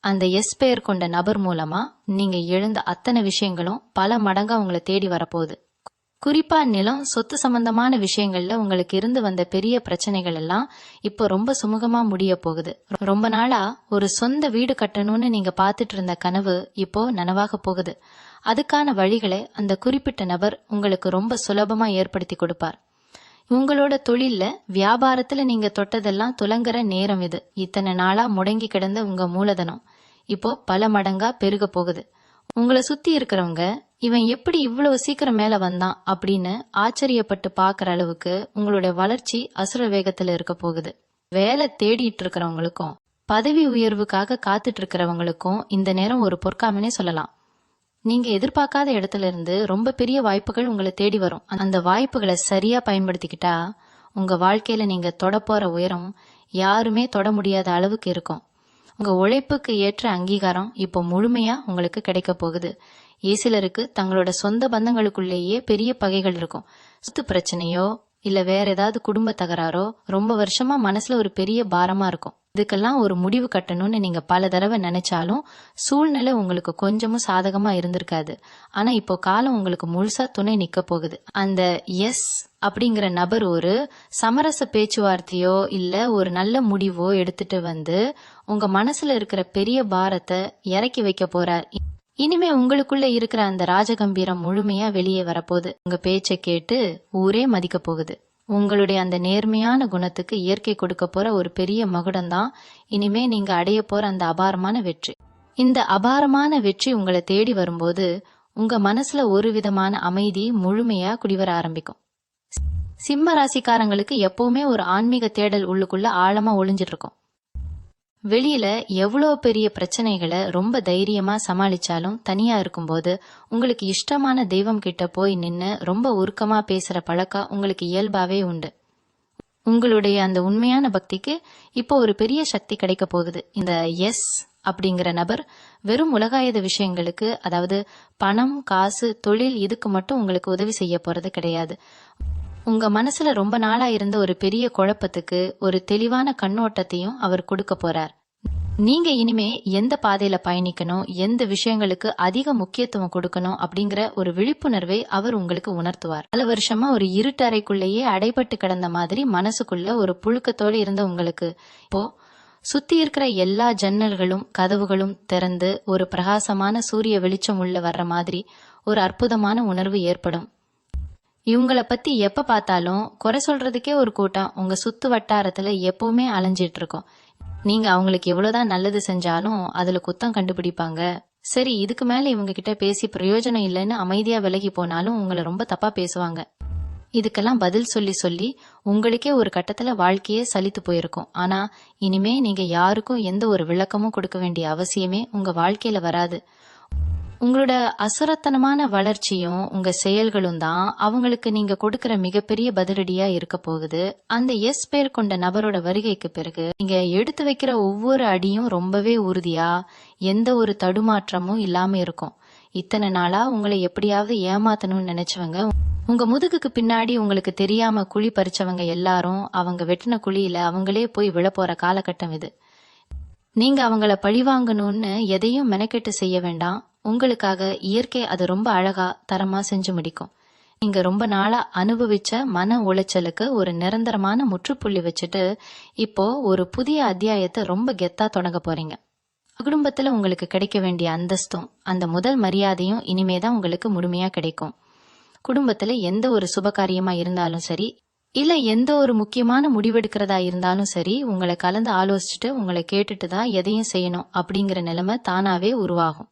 S1: அந்த எஸ் பெயர் கொண்ட நபர் மூலமா நீங்க எழுந்த அத்தனை விஷயங்களும் பல மடங்கா உங்களை தேடி வரப்போகுது. குறிப்பா நிலம் சொத்து சம்பந்தமான விஷயங்கள்ல உங்களுக்கு இருந்து வந்த பெரிய பிரச்சனைகள் எல்லாம் இப்போ ரொம்ப சுமூகமா முடிய போகுது. ரொம்ப நாளா ஒரு சொந்த வீடு கட்டணும்னு நீங்க பாத்துட்டு இருந்த கனவு இப்போ நனவாக போகுது. அதுக்கான வழிகளை அந்த குறிப்பிட்ட நபர் உங்களுக்கு ரொம்ப சுலபமா ஏற்படுத்தி கொடுப்பார். உங்களோட தொழில்ல வியாபாரத்துல நீங்க தொட்டதெல்லாம் துலங்குற நேரம் இது. இத்தனை நாளா முடங்கி கிடந்த உங்க மூலதனம் இப்போ பல மடங்கா பெருக போகுது. உங்களை சுத்தி இருக்கிறவங்க இவன் எப்படி இவ்வளவு சீக்கிரம் மேல வந்தான் அப்படின்னு ஆச்சரியப்பட்டு பாக்குற அளவுக்கு உங்களுடைய வளர்ச்சி அசுர வேகத்துல இருக்க போகுது. வேலை தேடிட்டு இருக்கிறவங்களுக்கும் பதவி உயர்வுக்காக காத்துட்டு இருக்கிறவங்களுக்கும் இந்த நேரம் ஒரு பொற்காமனே சொல்லலாம். நீங்க எதிர்பார்க்காத இடத்துல இருந்து ரொம்ப பெரிய வாய்ப்புகள் உங்களை தேடி வரும். அந்த வாய்ப்புகளை சரியா பயன்படுத்திக்கிட்டா உங்க வாழ்க்கையில நீங்க தொட போற உயரம் யாருமே தொட முடியாத அளவுக்கு இருக்கும். உங்க உழைப்புக்கு ஏற்ற அங்கீகாரம் இப்போ முழுமையா உங்களுக்கு கிடைக்க போகுது. சிலருக்கு தங்களோட சொந்த பந்தங்களுக்குள்ளேயே பெரிய பகைகள் இருக்கும். சொத்து பிரச்சனையோ இல்ல வேற ஏதாவது குடும்ப தகராறோ ரொம்ப வருஷமா மனசுல ஒரு பெரிய பாரமா இருக்கும். இதுக்கெல்லாம் ஒரு முடிவு கட்டணும்னு நீங்க பல தடவை நினைச்சாலும் சூழ்நிலை உங்களுக்கு கொஞ்சமும் சாதகமா இருந்திருக்காது. ஆனா இப்போ காலம் உங்களுக்கு முழுசா துணை நிக்க போகுது. அந்த எஸ் அப்படிங்கிற நபர் ஒரு சமரச பேச்சுவார்த்தையோ இல்ல ஒரு நல்ல முடிவோ எடுத்துட்டு உங்க மனசுல இருக்கிற பெரிய பாரத்தை இறக்கி வைக்க போறார். இனிமே உங்களுக்குள்ள இருக்கிற அந்த ராஜகம்பீரம் முழுமையா வெளியே வரப்போகுது. உங்க பேச்சை கேட்டு ஊரே மதிக்க போகுது. உங்களுடைய அந்த நேர்மையான குணத்துக்கு இயற்கை கொடுக்க போற ஒரு பெரிய மகுடம் தான் இனிமே நீங்க அடைய போற அந்த அபாரமான வெற்றி. இந்த அபாரமான வெற்றி உங்களை தேடி வரும்போது உங்க மனசுல ஒரு விதமான அமைதி முழுமையா குடிவர ஆரம்பிக்கும். சிம்ம ராசிக்காரங்களுக்கு எப்பவுமே ஒரு ஆன்மீக தேடல் உள்ளுக்குள்ள ஆழமா ஒளிஞ்சிட்டு இருக்கும். வெளியில எவ்வளோ பெரிய பிரச்சனைகளை ரொம்ப தைரியமா சமாளிச்சாலும் தனியா இருக்கும்போது உங்களுக்கு இஷ்டமான தெய்வம் கிட்ட போய் நின்னு ரொம்ப உருக்கமா பேசுற பழக்கம் உங்களுக்கு இயல்பாவே உண்டு. உங்களுடைய அந்த உண்மையான பக்திக்கு இப்போ ஒரு பெரிய சக்தி கிடைக்க போகுது. இந்த எஸ் அப்படிங்கிற நபர் வெறும் உலகாயுத விஷயங்களுக்கு, அதாவது பணம், காசு, தொழில், இதுக்கு மட்டும் உங்களுக்கு உதவி செய்ய போறது கிடையாது. உங்க மனசுல ரொம்ப நாளா இருந்த ஒரு பெரிய குழப்பத்துக்கு ஒரு தெளிவான கண்ணோட்டத்தையும் அவர் கொடுக்க போறார். நீங்க இனிமே எந்த பாதையில பயணிக்கணும், எந்த விஷயங்களுக்கு அதிக முக்கியத்துவம் கொடுக்கணும் அப்படிங்கிற ஒரு விழிப்புணர்வை அவர் உங்களுக்கு உணர்த்துவார். பல வருஷமா ஒரு இருட்டறைக்குள்ளேயே அடைபட்டு கிடந்த மாதிரி மனசுக்குள்ள ஒரு புழுக்கத்தோடு இருந்த உங்களுக்கு இப்போ சுத்தி இருக்கிற எல்லா ஜன்னல்களும் கதவுகளும் திறந்து ஒரு பிரகாசமான சூரிய வெளிச்சம் உள்ள வர்ற மாதிரி ஒரு அற்புதமான உணர்வு ஏற்படும். இவங்கள பத்தி எப்ப பார்த்தாலும் குறை சொல்றதுக்கே ஒரு கூட்டம் உங்க சுத்து வட்டாரத்துல எப்பவுமே அலைஞ்சிட்டு இருக்கும். நீங்க அவங்களுக்கு எவ்வளவுதான் நல்லது செஞ்சாலும் அதுல குத்தம் கண்டுபிடிப்பாங்க. சரி, இதுக்கு மேல இவங்க கிட்ட பேசி பிரயோஜனம் இல்லைன்னு அமைதியா விலகி போனாலும் உங்களை ரொம்ப தப்பா பேசுவாங்க. இதுக்கெல்லாம் பதில் சொல்லி சொல்லி உங்களுக்கே ஒரு கட்டத்துல வாழ்க்கையே சலித்து போயிருக்கும். ஆனா இனிமே நீங்க யாருக்கும் எந்த ஒரு விளக்கமும் கொடுக்க வேண்டிய அவசியமே உங்க வாழ்க்கையில வராது. உங்களோட அசுரத்தனமான வளர்ச்சியும் உங்க செயல்களும் தான் அவங்களுக்கு நீங்க கொடுக்கிற மிகப்பெரிய பதிலடியா இருக்க போகுது. அந்த எஸ் பேர் கொண்ட நபரோட வருகைக்கு பிறகு நீங்க எடுத்து வைக்கிற ஒவ்வொரு அடியும் ரொம்பவே உறுதியா, எந்த ஒரு தடுமாற்றமும் இல்லாம இருக்கும். இத்தனை நாளா உங்களை எப்படியாவது ஏமாத்தணும்னு நினைச்சவங்க, உங்க முதுகுக்கு பின்னாடி உங்களுக்கு தெரியாம குழி பறிச்சவங்க எல்லாரும் அவங்க வெட்டின குழியில அவங்களே போய் விழப்போற காலகட்டம் இது. நீங்க அவங்கள பழிவாங்கணும்னு எதையும் மெனக்கெட்டு செய்ய வேண்டாம். உங்களுக்காக இயற்கை அது ரொம்ப அழகா தரமா செஞ்சு முடிக்கும். நீங்க ரொம்ப நாளா அனுபவிச்ச மன உளைச்சலுக்கு ஒரு நிரந்தரமான முற்றுப்புள்ளி வச்சுட்டு இப்போ ஒரு புதிய அத்தியாயத்தை ரொம்ப கெத்தா தொடங்க போறீங்க. குடும்பத்துல உங்களுக்கு கிடைக்க வேண்டிய அந்தஸ்தும் அந்த முதல் மரியாதையும் இனிமேதான் உங்களுக்கு முழுமையா கிடைக்கும். குடும்பத்துல எந்த ஒரு சுபகாரியமா இருந்தாலும் சரி, இல்ல எந்த ஒரு முக்கியமான முடிவெடுக்கிறதா இருந்தாலும் சரி, உங்களை கலந்து ஆலோசிச்சுட்டு உங்களை கேட்டுட்டு தான் எதையும் செய்யணும் அப்படிங்கிற நிலைமை தானாவே உருவாகும்.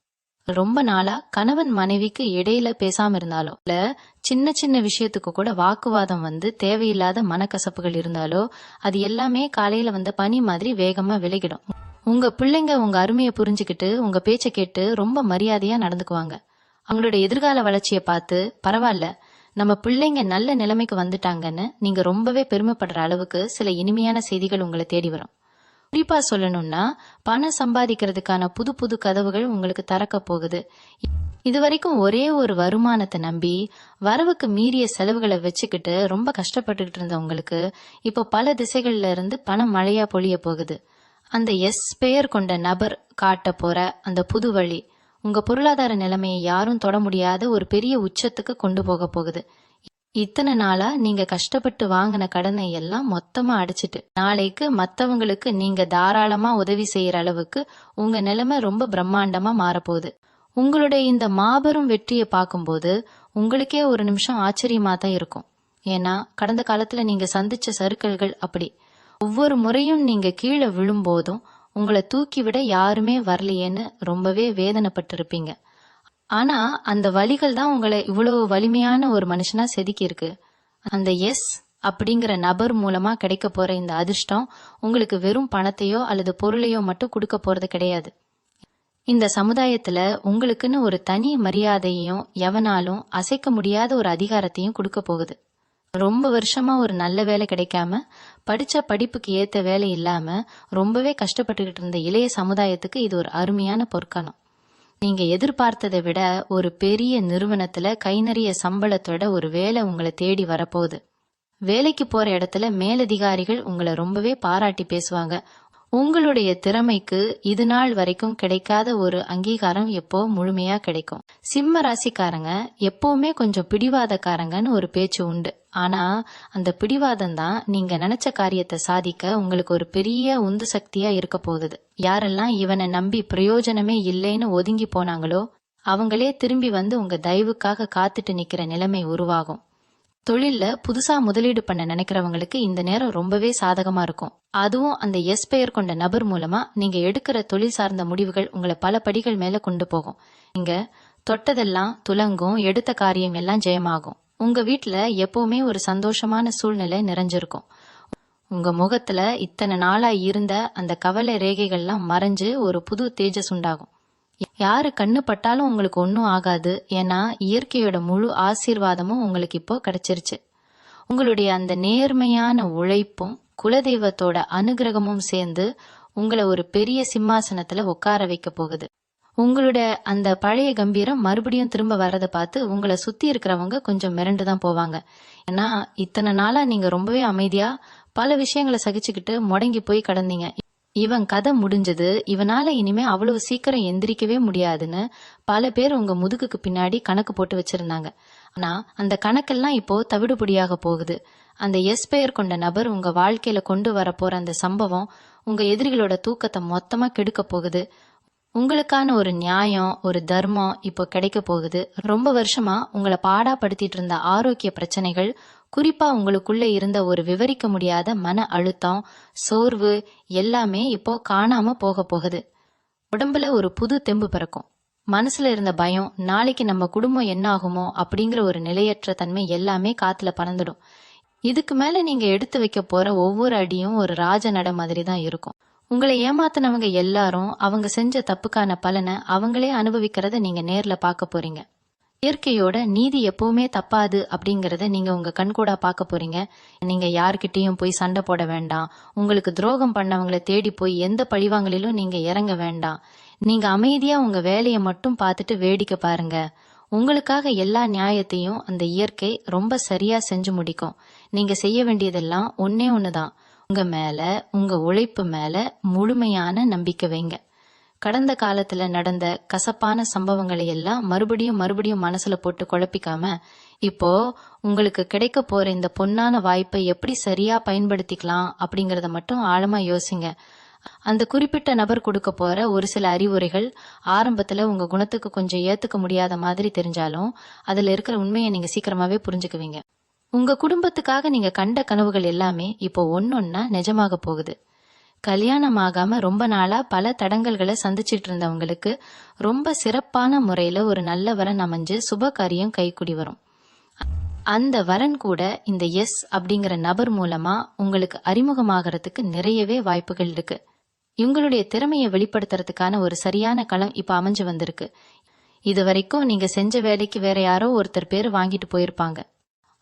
S1: ரொம்ப நாளா கணவன் மனைவிக்கு இடையில பேசாம இருந்தாலோ, இல்ல சின்ன சின்ன விஷயத்துக்கு கூட வாக்குவாதம் வந்து தேவையில்லாத மனக்கசப்புகள் இருந்தாலோ, அது எல்லாமே காலையில வந்த பனி மாதிரி வேகமா விலகிடும். உங்க பிள்ளைங்க உங்க அருமையை புரிஞ்சுக்கிட்டு உங்க பேச்சை கேட்டு ரொம்ப மரியாதையா நடந்துக்குவாங்க. அவங்களோட எதிர்கால வளர்ச்சியை பார்த்து பரவாயில்ல, நம்ம பிள்ளைங்க நல்ல நிலைமைக்கு வந்துட்டாங்கன்னு நீங்க ரொம்பவே பெருமைப்படுற அளவுக்கு சில இனிமையான செய்திகள் உங்களை தேடி வரும். குறிப்பா சொல்லணும்னா, பணம் சம்பாதிக்கிறதுக்கான புது புது கதவுகள் உங்களுக்கு திறக்க போகுது. இதுவரைக்கும் ஒரே ஒரு வருமானத்தை நம்பி வரவுக்கு மீறிய செலவுகளை வச்சுக்கிட்டு ரொம்ப கஷ்டப்பட்டுக்கிட்டு இருந்த உங்களுக்கு இப்போ பல திசைகள்ல இருந்து பணம் மழையா பொழிய போகுது. அந்த எஸ் பெயர் கொண்ட நபர் காட்ட போற அந்த புது வழி உங்க பொருளாதார நிலைமையை யாரும் தொட முடியாத ஒரு பெரிய உச்சத்துக்கு கொண்டு போக போகுது. இத்தனை நாளா நீங்க கஷ்டப்பட்டு வாங்கின கடனை எல்லாம் மொத்தமா அடைச்சிட்டு நாளைக்கு மத்தவங்களுக்கு நீங்க தாராளமா உதவி செய்யற அளவுக்கு உங்க நிலைமை ரொம்ப பிரம்மாண்டமா மாறப்போகுது. உங்களுடைய இந்த மாபெரும் வெற்றியை பார்க்கும்போது உங்களுக்கே ஒரு நிமிஷம் ஆச்சரியமா தான் இருக்கும். ஏன்னா கடந்த காலத்துல நீங்க சந்திச்ச சறுக்கல்கள் அப்படி. ஒவ்வொரு முறையும் நீங்க கீழே விழும்போதும் உங்களை தூக்கி விட யாருமே வரலையேன்னு ரொம்பவே வேதனைப்பட்டிருப்பீங்க. ஆனா அந்த வலிகள் தான் உங்களை இவ்வளவு வலிமையான ஒரு மனுஷனா செதுக்கி இருக்கு. அந்த எஸ் அப்படிங்கிற நபர் மூலமா கிடைக்க போற இந்த அதிர்ஷ்டம் உங்களுக்கு வெறும் பணத்தையோ அல்லது பொருளையோ மட்டும் கொடுக்க போறது கிடையாது. இந்த சமுதாயத்துல உங்களுக்குன்னு ஒரு தனி மரியாதையையும் எவனாலும் அசைக்க முடியாத ஒரு அதிகாரத்தையும் கொடுக்க போகுது. ரொம்ப வருஷமா ஒரு நல்ல வேலை கிடைக்காம, படிச்ச படிப்புக்கு ஏத்த வேலை இல்லாம ரொம்பவே கஷ்டப்பட்டுக்கிட்டு இருந்த இளைய சமுதாயத்துக்கு இது ஒரு அருமையான பொற்காலம். நீங்க எதிர்பார்த்ததை விட ஒரு பெரிய நிறுவனத்துல கை நிறைய சம்பளத்தோட ஒரு வேலை உங்களை தேடி வரப்போகுது. வேலைக்கு போற இடத்துல மேலதிகாரிகள் உங்களை ரொம்பவே பாராட்டி பேசுவாங்க. உங்களுடைய திறமைக்கு இது நாள் வரைக்கும் கிடைக்காத ஒரு அங்கீகாரம் எப்போ முழுமையா கிடைக்கும். சிம்ம ராசிக்காரங்க எப்பவுமே கொஞ்சம் பிடிவாதக்காரங்கன்னு ஒரு பேச்சு உண்டு. ஆனா அந்த பிடிவாதம் தான் நீங்க நினைச்ச காரியத்தை சாதிக்க உங்களுக்கு ஒரு பெரிய உந்து சக்தியா இருக்க போகுது. யாரெல்லாம் இவனை நம்பி பிரயோஜனமே இல்லைன்னு ஒதுங்கி போனாங்களோ அவங்களே திரும்பி வந்து உங்க தயவுக்காக காத்துட்டு நிக்கிற நிலைமை உருவாகும். தொழில்ல புதுசா முதலீடு பண்ண நினைக்கிறவங்களுக்கு இந்த நேரம் ரொம்பவே சாதகமா இருக்கும். அதுவும் அந்த எஸ் பெயர் கொண்ட நபர் மூலமா நீங்க எடுக்கிற தொழில் சார்ந்த முடிவுகள் உங்களை பல படிகள் மேல கொண்டு போகும். நீங்க தொட்டதெல்லாம் துலங்கும், எடுத்த காரியம் எல்லாம் ஜெயமாகும். உங்க வீட்டுல எப்பவுமே ஒரு சந்தோஷமான சூழ்நிலை நிறைஞ்சிருக்கும். உங்க முகத்துல இத்தனை நாளா இருந்த அந்த கவலை ரேகைகள்லாம் மறைஞ்சு ஒரு புது தேஜஸ் உண்டாகும். யாரு கண்ணு பட்டாலும் உங்களுக்கு ஒன்னும் ஆகாது. ஏன்னா இயற்கையோட முழு ஆசீர்வாதமும் உங்களுக்கு இப்போ கிடைச்சிருச்சு. உங்களுடைய அந்த நேர்மையான உழைப்பும் குலதெய்வத்தோட அனுகிரகமும் சேர்ந்து உங்களை ஒரு பெரிய சிம்மாசனத்துல உட்கார வைக்க போகுது. உங்களோட அந்த பழைய கம்பீரம் மறுபடியும் திரும்ப வர்றதை பார்த்து உங்களை சுத்தி இருக்கிறவங்க கொஞ்சம் மிரண்டுதான் போவாங்க. ஏன்னா இத்தனை நாளா நீங்க ரொம்பவே அமைதியா பல விஷயங்களை சகிச்சுக்கிட்டு முடங்கி போய் கடந்தீங்க. இவன் கதை முடிஞ்சது, இவனால இனிமே அவ்வளவு சீக்கிரம் எந்திரிக்கவே முடியாதுன்னு பல பேர் உங்க முதுகுக்கு பின்னாடி கணக்கு போட்டு வச்சிருந்தாங்க. ஆனா அந்த கணக்கெல்லாம் இப்போ தவிடுபடியாக போகுது. அந்த எஸ் பெயர் கொண்ட நபர் உங்க வாழ்க்கையில கொண்டு வர போற அந்த சம்பவம் உங்க எதிரிகளோட தூக்கத்தை மொத்தமா கெடுக்க போகுது. உங்களுக்கான ஒரு நியாயம், ஒரு தர்மம் இப்போ கிடைக்க போகுது. ரொம்ப வருஷமா உங்களை பாடாப்படுத்திட்டு இருந்த ஆரோக்கிய பிரச்சனைகள் குறிப்பா உங்களுக்குள்ள இருந்த ஒரு விவரிக்க முடியாத மன அழுத்தம், சோர்வு எல்லாமே இப்போ காணாம போக போகுது. உடம்புல ஒரு புது தெம்பு பிறக்கும். மனசுல இருந்த பயம், நாளைக்கு நம்ம குடும்பம் என்ன ஆகுமோ அப்படிங்கிற ஒரு நிலையற்ற தன்மை எல்லாமே காத்துல பறந்துடும். இதுக்கு மேல நீங்க எடுத்து வைக்க போற ஒவ்வொரு அடியும் ஒரு ராஜ நட மாதிரி தான் இருக்கும். உங்களை ஏமாத்தினவங்க எல்லாரும் அவங்க செஞ்ச தப்புக்கான பலனை அவங்களே அனுபவிக்கிறத நீங்க நேர்ல பார்க்க போறீங்க. இயற்கையோட நீதி எப்பவுமே தப்பாது அப்படிங்கறத நீங்க உங்க கண்கூடா பார்க்க போறீங்க. நீங்க யார்கிட்டயும் போய் சண்டை போட வேண்டாம். உங்களுக்கு துரோகம் பண்ணவங்களை தேடி போய் எந்த பழிவாங்கலிலும் நீங்க இறங்க வேண்டாம். நீங்க அமைதியா உங்க வேலையை மட்டும் பார்த்துட்டு வேடிக்கை பாருங்க. உங்களுக்காக எல்லா நியாயத்தையும் அந்த இயற்கை ரொம்ப சரியா செஞ்சு முடிக்கும். நீங்க செய்ய வேண்டியதெல்லாம் ஒன்னே ஒண்ணுதான். உங்க மேல, உங்க உழைப்பு மேல முழுமையான நம்பிக்கை வைங்க. கடந்த காலத்துல நடந்த கசப்பான சம்பவங்களை எல்லாம் மறுபடியும் மனசுல போட்டு குழப்பிக்காம, இப்போ உங்களுக்கு கிடைக்க போற இந்த பொன்னான வாய்ப்பை எப்படி சரியா பயன்படுத்திக்கலாம் அப்படிங்கறத மட்டும் ஆழமா யோசிங்க. அந்த குறிப்பிட்ட நபர் கொடுக்க போற ஒரு சில அறிவுரைகள் ஆரம்பத்துல உங்க குணத்துக்கு கொஞ்சம் ஏத்துக்க முடியாத மாதிரி தெரிஞ்சாலும் அதுல இருக்கிற உண்மையை நீங்க சீக்கிரமாவே புரிஞ்சுக்குவீங்க. உங்க குடும்பத்துக்காக நீங்க கண்ட கனவுகள் எல்லாமே இப்போ ஒன்னொன்னா நிஜமாக போகுது. கல்யாணம் ஆகாம ரொம்ப நாளா பல தடங்கல்களை சந்திச்சிட்டு இருந்தவங்களுக்கு ரொம்ப சிறப்பான முறையில ஒரு நல்ல வரன் அமைஞ்சு சுப காரியம் கைக்குடி வரும். அந்த வரன் கூட இந்த எஸ் அப்படிங்கிற நபர் மூலமா உங்களுக்கு அறிமுகமாகறதுக்கு நிறையவே வாய்ப்புகள் இருக்கு. இவங்களுடைய திறமையை வெளிப்படுத்துறதுக்கான ஒரு சரியான களம் இப்ப அமைஞ்சு வந்திருக்கு. இது வரைக்கும் நீங்க செஞ்ச வேலைக்கு வேற யாரோ ஒருத்தர் பேர் வாங்கிட்டு போயிருப்பாங்க.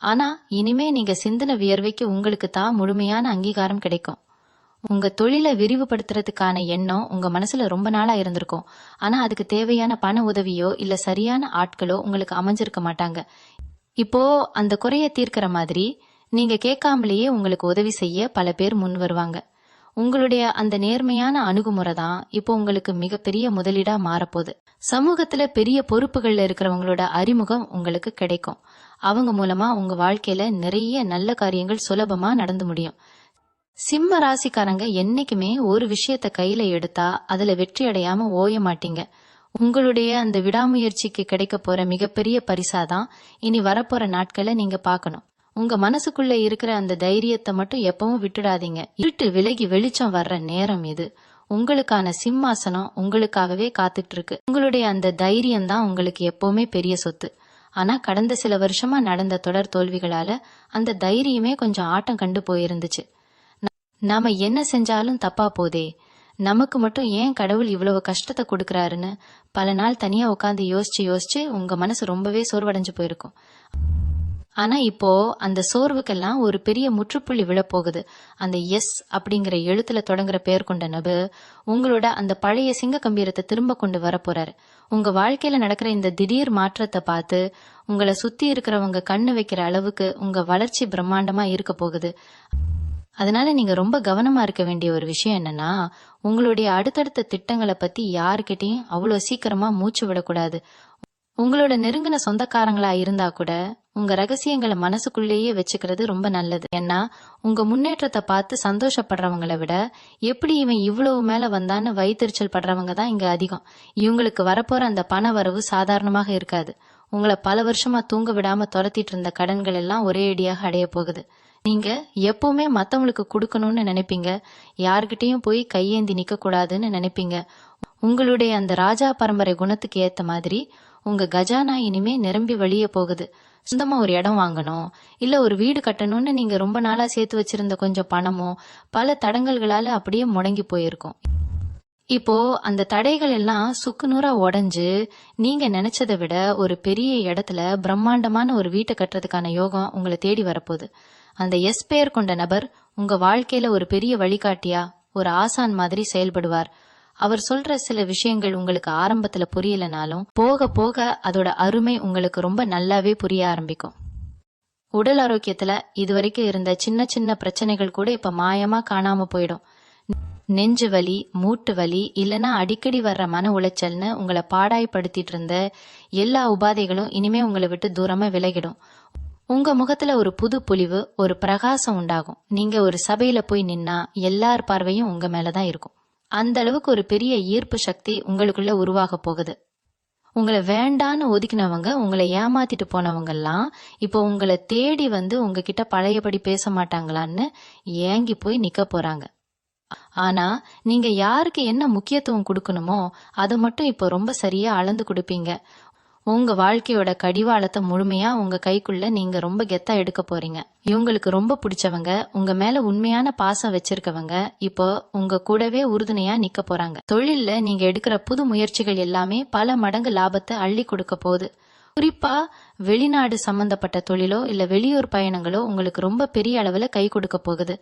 S1: ஆனா இனிமே நீங்க சிந்தின வியர்வைக்கு உங்களுக்கு தான் முழுமையான அங்கீகாரம் கிடைக்கும். உங்க தொழிலை விரிவுபடுத்துறதுக்கான எண்ணம் உங்க மனசுல ரொம்ப நாளா இருந்திருக்கும். ஆனா அதுக்கு தேவையான பண உதவியோ இல்ல சரியான ஆட்களோ உங்களுக்கு அமைஞ்சிருக்க மாட்டாங்க. இப்போ அந்த குறைய தீர்க்கிற மாதிரி நீங்க கேட்காமலேயே உங்களுக்கு உதவி செய்ய பல பேர் முன் வருவாங்க. உங்களுடைய அந்த நேர்மையான அணுகுமுறை தான் இப்போ உங்களுக்கு மிகப்பெரிய முதலீடா மாறப்போகுது. சமூகத்துல பெரிய பொறுப்புகள்ல இருக்கிறவங்களோட அறிமுகம் உங்களுக்கு கிடைக்கும். அவங்க மூலமா உங்க வாழ்க்கையில நிறைய நல்ல காரியங்கள் சுலபமா நடந்து முடியும். சிம்ம ராசிக்காரங்க என்னைக்குமே ஒரு விஷயத்த கையில எடுத்தா அதுல வெற்றி அடையாம ஓய மாட்டீங்க. உங்களுடைய அந்த விடாமுயற்சிக்கு கிடைக்க போற மிகப்பெரிய பரிசாதான் இனி வரப்போற நாட்களை நீங்க பார்க்கணும். உங்க மனசுக்குள்ள இருக்கிற அந்த தைரியத்தை மட்டும் எப்பவும் விட்டுடாதீங்க. இருட்டு விலகி வெளிச்சம் வர்ற நேரம் இது. உங்களுக்கான சிம்மாசனம் உங்களுக்காகவே காத்துட்டு இருக்கு. உங்களுடைய அந்த தைரியம் தான் உங்களுக்கு எப்பவுமே பெரிய சொத்து. ஆனா கடந்த சில வருஷமா நடந்த தொடர் தோல்விகளால அந்த தைரியமே கொஞ்சம் ஆட்டம் கண்டு போயிருந்துச்சு. நாம என்ன செஞ்சாலும் தப்பா போதே, நமக்கு மட்டும் ஏன் கடவுள் இவ்வளவு கஷ்டத்தை கொடுக்கறாருன்னு பல நாள் தனியா உட்காந்து யோசிச்சு உங்க மனசு ரொம்பவே சோர்வடைஞ்சு போயிருக்கும். ஆனா இப்போ அந்த சோர்வுக்கெல்லாம் ஒரு பெரிய முற்றுப்புள்ளி விழப்போகுது. அந்த எஸ் அப்படிங்கிற எழுத்துல தொடங்குற பேர் கொண்ட நபர் உங்களோட அந்த பழைய சிங்க கம்பீரத்தை திரும்ப கொண்டு வர போறாரு. உங்க வாழ்க்கையில நடக்கிற இந்த திடீர் மாற்றத்தை பார்த்து உங்களை சுத்தி இருக்கிறவங்க கண்ணு வைக்கிற அளவுக்கு உங்க வளர்ச்சி பிரம்மாண்டமா இருக்க போகுது. அதனால நீங்க ரொம்ப கவனமா இருக்க வேண்டிய ஒரு விஷயம் என்னன்னா, உங்களுடைய அடுத்தடுத்த திட்டங்களை பத்தி யாருக்கிட்டையும் அவ்வளவு சீக்கிரமா மூச்சு விடக்கூடாது. உங்களோட நெருங்கின சொந்தக்காரங்களா இருந்தா கூட உங்க ரகசியங்களை மனசுக்குள்ளேயே வச்சுக்கிறது ரொம்ப நல்லது. ஏன்னா உங்க முன்னேற்றத்தை பார்த்து சந்தோஷப்படுறவங்களை விட எப்படி இவன் இவ்வளவு மேல வந்தான்னு வயிற்றுச்சல் படுறவங்க தான் இங்க அதிகம். இவங்களுக்கு வரப்போற அந்த பண வரவு சாதாரணமாக இருக்காது. உங்களை பல வருஷமா தூங்க விடாம துரத்திட்டு இருந்த கடன்கள் எல்லாம் ஒரே அடியாக அடைய போகுது. நீங்க எப்பவுமே மத்தவங்களுக்கு கொடுக்கணும்னு நினைப்பீங்க. யார்கிட்டயும் போய் கையேந்தி நிக்க கூடாதுன்னு நினைப்பீங்க. உங்களுடைய அந்த ராஜா பரம்பரை குணத்துக்கு ஏத்த மாதிரி உங்க கஜானா இனிமே நிரம்பி வழிய போகுது. சொந்தமா ஒரு இடம் வாங்கணும், இல்ல ஒரு வீடு கட்டணும்னு நீங்க ரொம்ப நாளா சேர்த்து வச்சிருந்த கொஞ்சம் பணமும் பல தடங்கல்களால அப்படியே முடங்கி போயிருக்கும். இப்போ அந்த தடைகள் எல்லாம் சுக்குநூறா உடைஞ்சு நீங்க நினைச்சதை விட ஒரு பெரிய இடத்துல பிரம்மாண்டமான ஒரு வீட்டை கட்டுறதுக்கான யோகம் உங்களை தேடி வரப்போகுது. அந்த எஸ் பெயர் கொண்ட நபர் உங்க வாழ்க்கையில ஒரு பெரிய வழிகாட்டியா, ஒரு ஆசான் மாதிரி செயல்படுவார். அவர் சொல்ற சில விஷயங்கள் உங்களுக்கு ஆரம்பத்துல புரியலனாலும் போக போக அதோட அருமை உங்களுக்கு ரொம்ப நல்லாவே புரிய ஆரம்பிக்கும். உடல் ஆரோக்கியத்துல இதுவரைக்கும் இருந்த சின்ன சின்ன பிரச்சனைகள் கூட இப்ப மாயமா காணாம போயிடும். நெஞ்சு வலி, மூட்டு வலி, இல்லனா அடிக்கடி வர்ற மன உளைச்சல்னு உங்களை பாடாய்படுத்திட்டு இருந்த எல்லா உபாதைகளும் இனிமே உங்களை விட்டு தூரமா விலகிடும். உங்க முகத்துல ஒரு புது பொலிவு, ஒரு பிரகாசம் உண்டாகும். நீங்க ஒரு சபையில போய் நின்னா எல்லார் பார்வையும் உங்க மேலதான் இருக்கும். அந்த அளவுக்கு ஒரு பெரிய ஈர்ப்பு சக்தி உங்களுக்குள்ள உருவாக போகுது. உங்களை வேண்டான்னு ஒதுக்கினவங்க, உங்களை ஏமாத்திட்டு போனவங்க எல்லாம் இப்போ உங்களை தேடி வந்து உங்ககிட்ட பழையபடி பேச மாட்டாங்களான்னு ஏங்கி போய் நிக்க போறாங்க. ஆனா நீங்க யாருக்கு என்ன முக்கியத்துவம் கொடுக்கணுமோ அதை மட்டும் இப்போ ரொம்ப சரியா அளந்து கொடுப்பீங்க. உங்க வாழ்க்கையோட கடிவாளத்தை முழுமையா உங்க கைக்குள்ள நீங்க ரொம்ப கெத்தா எடுக்க போறீங்க. இவங்களுக்கு ரொம்ப பிடிச்சவங்க, உங்க மேல உண்மையான பாசம் வச்சிருக்கவங்க இப்போ உங்க கூடவே உறுதுணையா நிக்க போறாங்க. தொழில்ல நீங்க எடுக்கிற புது முயற்சிகள் எல்லாமே பல மடங்கு லாபத்தை அள்ளி கொடுக்க போகுது. குறிப்பா வெளிநாடு சம்பந்தப்பட்ட தொழிலோ இல்ல வெளியூர் பயணங்களோ உங்களுக்கு ரொம்ப பெரிய அளவுல கை கொடுக்க போகுது.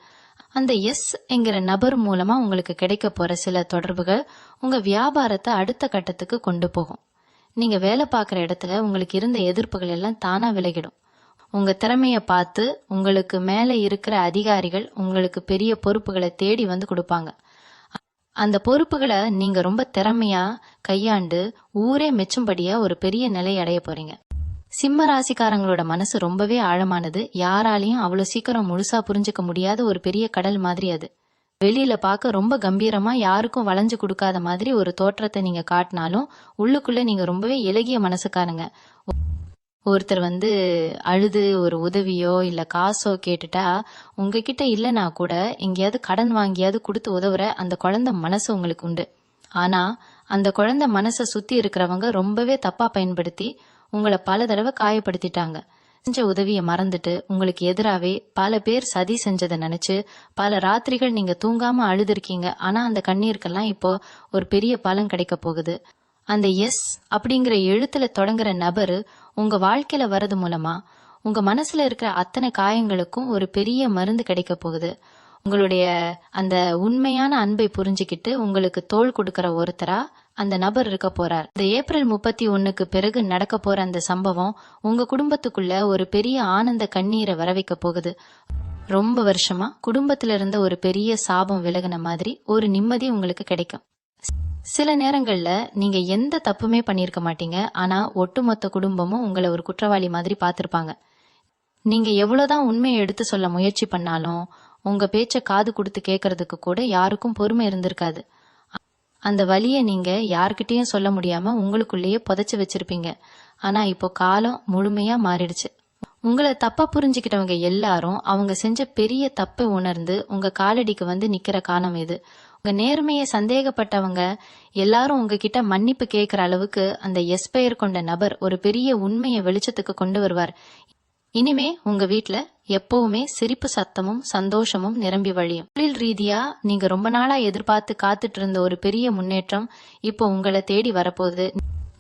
S1: அந்த எஸ் என்கிற நபர் மூலமா உங்களுக்கு கிடைக்க போற சில தொடர்புகள் உங்க வியாபாரத்தை அடுத்த கட்டத்துக்கு கொண்டு போகும். நீங்க வேலை பார்க்குற இடத்துல உங்களுக்கு இருந்த எதிர்ப்புகள் எல்லாம் தானா விலகிடும். உங்க திறமைய பார்த்து உங்களுக்கு மேல இருக்கிற அதிகாரிகள் உங்களுக்கு பெரிய பொறுப்புகளை தேடி வந்து கொடுப்பாங்க. அந்த பொறுப்புகளை நீங்க ரொம்ப திறமையா கையாண்டு ஊரே மெச்சும்படியா ஒரு பெரிய நிலை அடைய போறீங்க. சிம்ம ராசிக்காரங்களோட மனசு ரொம்பவே ஆழமானது. யாராலையும் அவ்வளவு சீக்கிரம் முழுசா புரிஞ்சுக்க முடியாத ஒரு பெரிய கடல் மாதிரி அது. வெளியில பார்க்க ரொம்ப கம்பீரமா யாருக்கும் வளைஞ்சு கொடுக்காத மாதிரி ஒரு தோற்றத்தை நீங்க காட்டினாலும் உள்ளுக்குள்ள நீங்க ரொம்பவே இலகிய மனசுக்காரங்க. ஒருத்தர் வந்து அழுது ஒரு உதவியோ இல்ல காசோ கேட்டுட்டா உங்ககிட்ட இல்லைன்னா கூட எங்கேயாவது கடன் வாங்கியாவது கொடுத்து உதவுற அந்த குழந்தை மனசு உங்களுக்கு உண்டு. ஆனா அந்த குழந்தை மனசை சுத்தி இருக்கிறவங்க ரொம்பவே தப்பா பயன்படுத்தி உங்களை பல தடவை காயப்படுத்திட்டாங்க. செஞ்ச உதவியை மறந்துட்டு உங்களுக்கு எதிராவே பல பேர் சதி செஞ்சதை நினைச்சு பல ராத்திரிகள் நீங்க தூங்காம அழுதுருக்கீங்க. ஆனா அந்த கண்ணீருக்கெல்லாம் இப்போ ஒரு பெரிய பலன் கிடைக்க போகுது. அந்த எஸ் அப்படிங்கிற எழுத்துல தொடங்குற நபரு உங்க வாழ்க்கையில வர்றது மூலமா உங்க மனசுல இருக்கிற அத்தனை காயங்களுக்கும் ஒரு பெரிய மருந்து கிடைக்க போகுது. உங்களுடைய அந்த உண்மையான அன்பை புரிஞ்சுக்கிட்டு உங்களுக்கு தோள் கொடுக்கற ஒருத்தரா அந்த நபர் இருக்க போறார். இந்த ஏப்ரல் 31க்கு பிறகு நடக்க போற அந்த சம்பவம் உங்க குடும்பத்துக்குள்ள ஒரு பெரிய ஆனந்த கண்ணீரை வர வைக்க போகுது. ரொம்ப வருஷமா குடும்பத்துல இருந்த ஒரு பெரிய சாபம் விலகின மாதிரி ஒரு நிம்மதி உங்களுக்கு கிடைக்கும். சில நேரங்கள்ல நீங்க எந்த தப்புமே பண்ணிருக்க மாட்டீங்க. ஆனா ஒட்டுமொத்த குடும்பமும் உங்களை ஒரு குற்றவாளி மாதிரி பார்த்திருப்பாங்க. நீங்க எவ்வளவுதான் உண்மையை எடுத்து சொல்ல முயற்சி பண்ணாலும் உங்க பேச்ச காது கொடுத்து கேட்கறதுக்கு கூட யாருக்கும் பொறுமை இருந்திருக்காது. அந்த வலியை நீங்க யார்கிட்டயும் சொல்ல முடியாம உங்களுக்குள்ளேயே புதைச்சு வச்சிருப்பீங்க. ஆனா இப்போ காலம் முழுமையா மாறிடுச்சு. உங்களை தப்பா புரிஞ்சுக்கிட்டவங்க எல்லாரும் அவங்க செஞ்ச பெரிய தப்பை உணர்ந்து உங்க காலடிக்கு வந்து நிக்கிற காலம் இது. உங்க நேர்மையை சந்தேகப்பட்டவங்க எல்லாரும் உங்ககிட்ட மன்னிப்பு கேட்கிற அளவுக்கு அந்த எஸ் பெயர் கொண்ட நபர் ஒரு பெரிய உண்மையை வெளிச்சத்துக்கு கொண்டு வருவார். இனிமே உங்க வீட்ல எப்பவுமே சிரிப்பு சத்தமும் சந்தோஷமும் நிரம்பி வழியும். தொழில் ரீதியா நீங்க ரொம்ப நாளா எதிர்பார்த்து காத்துட்டு இருந்த ஒரு பெரிய முன்னேற்றம் இப்போ உங்களை தேடி வரப்போகுது.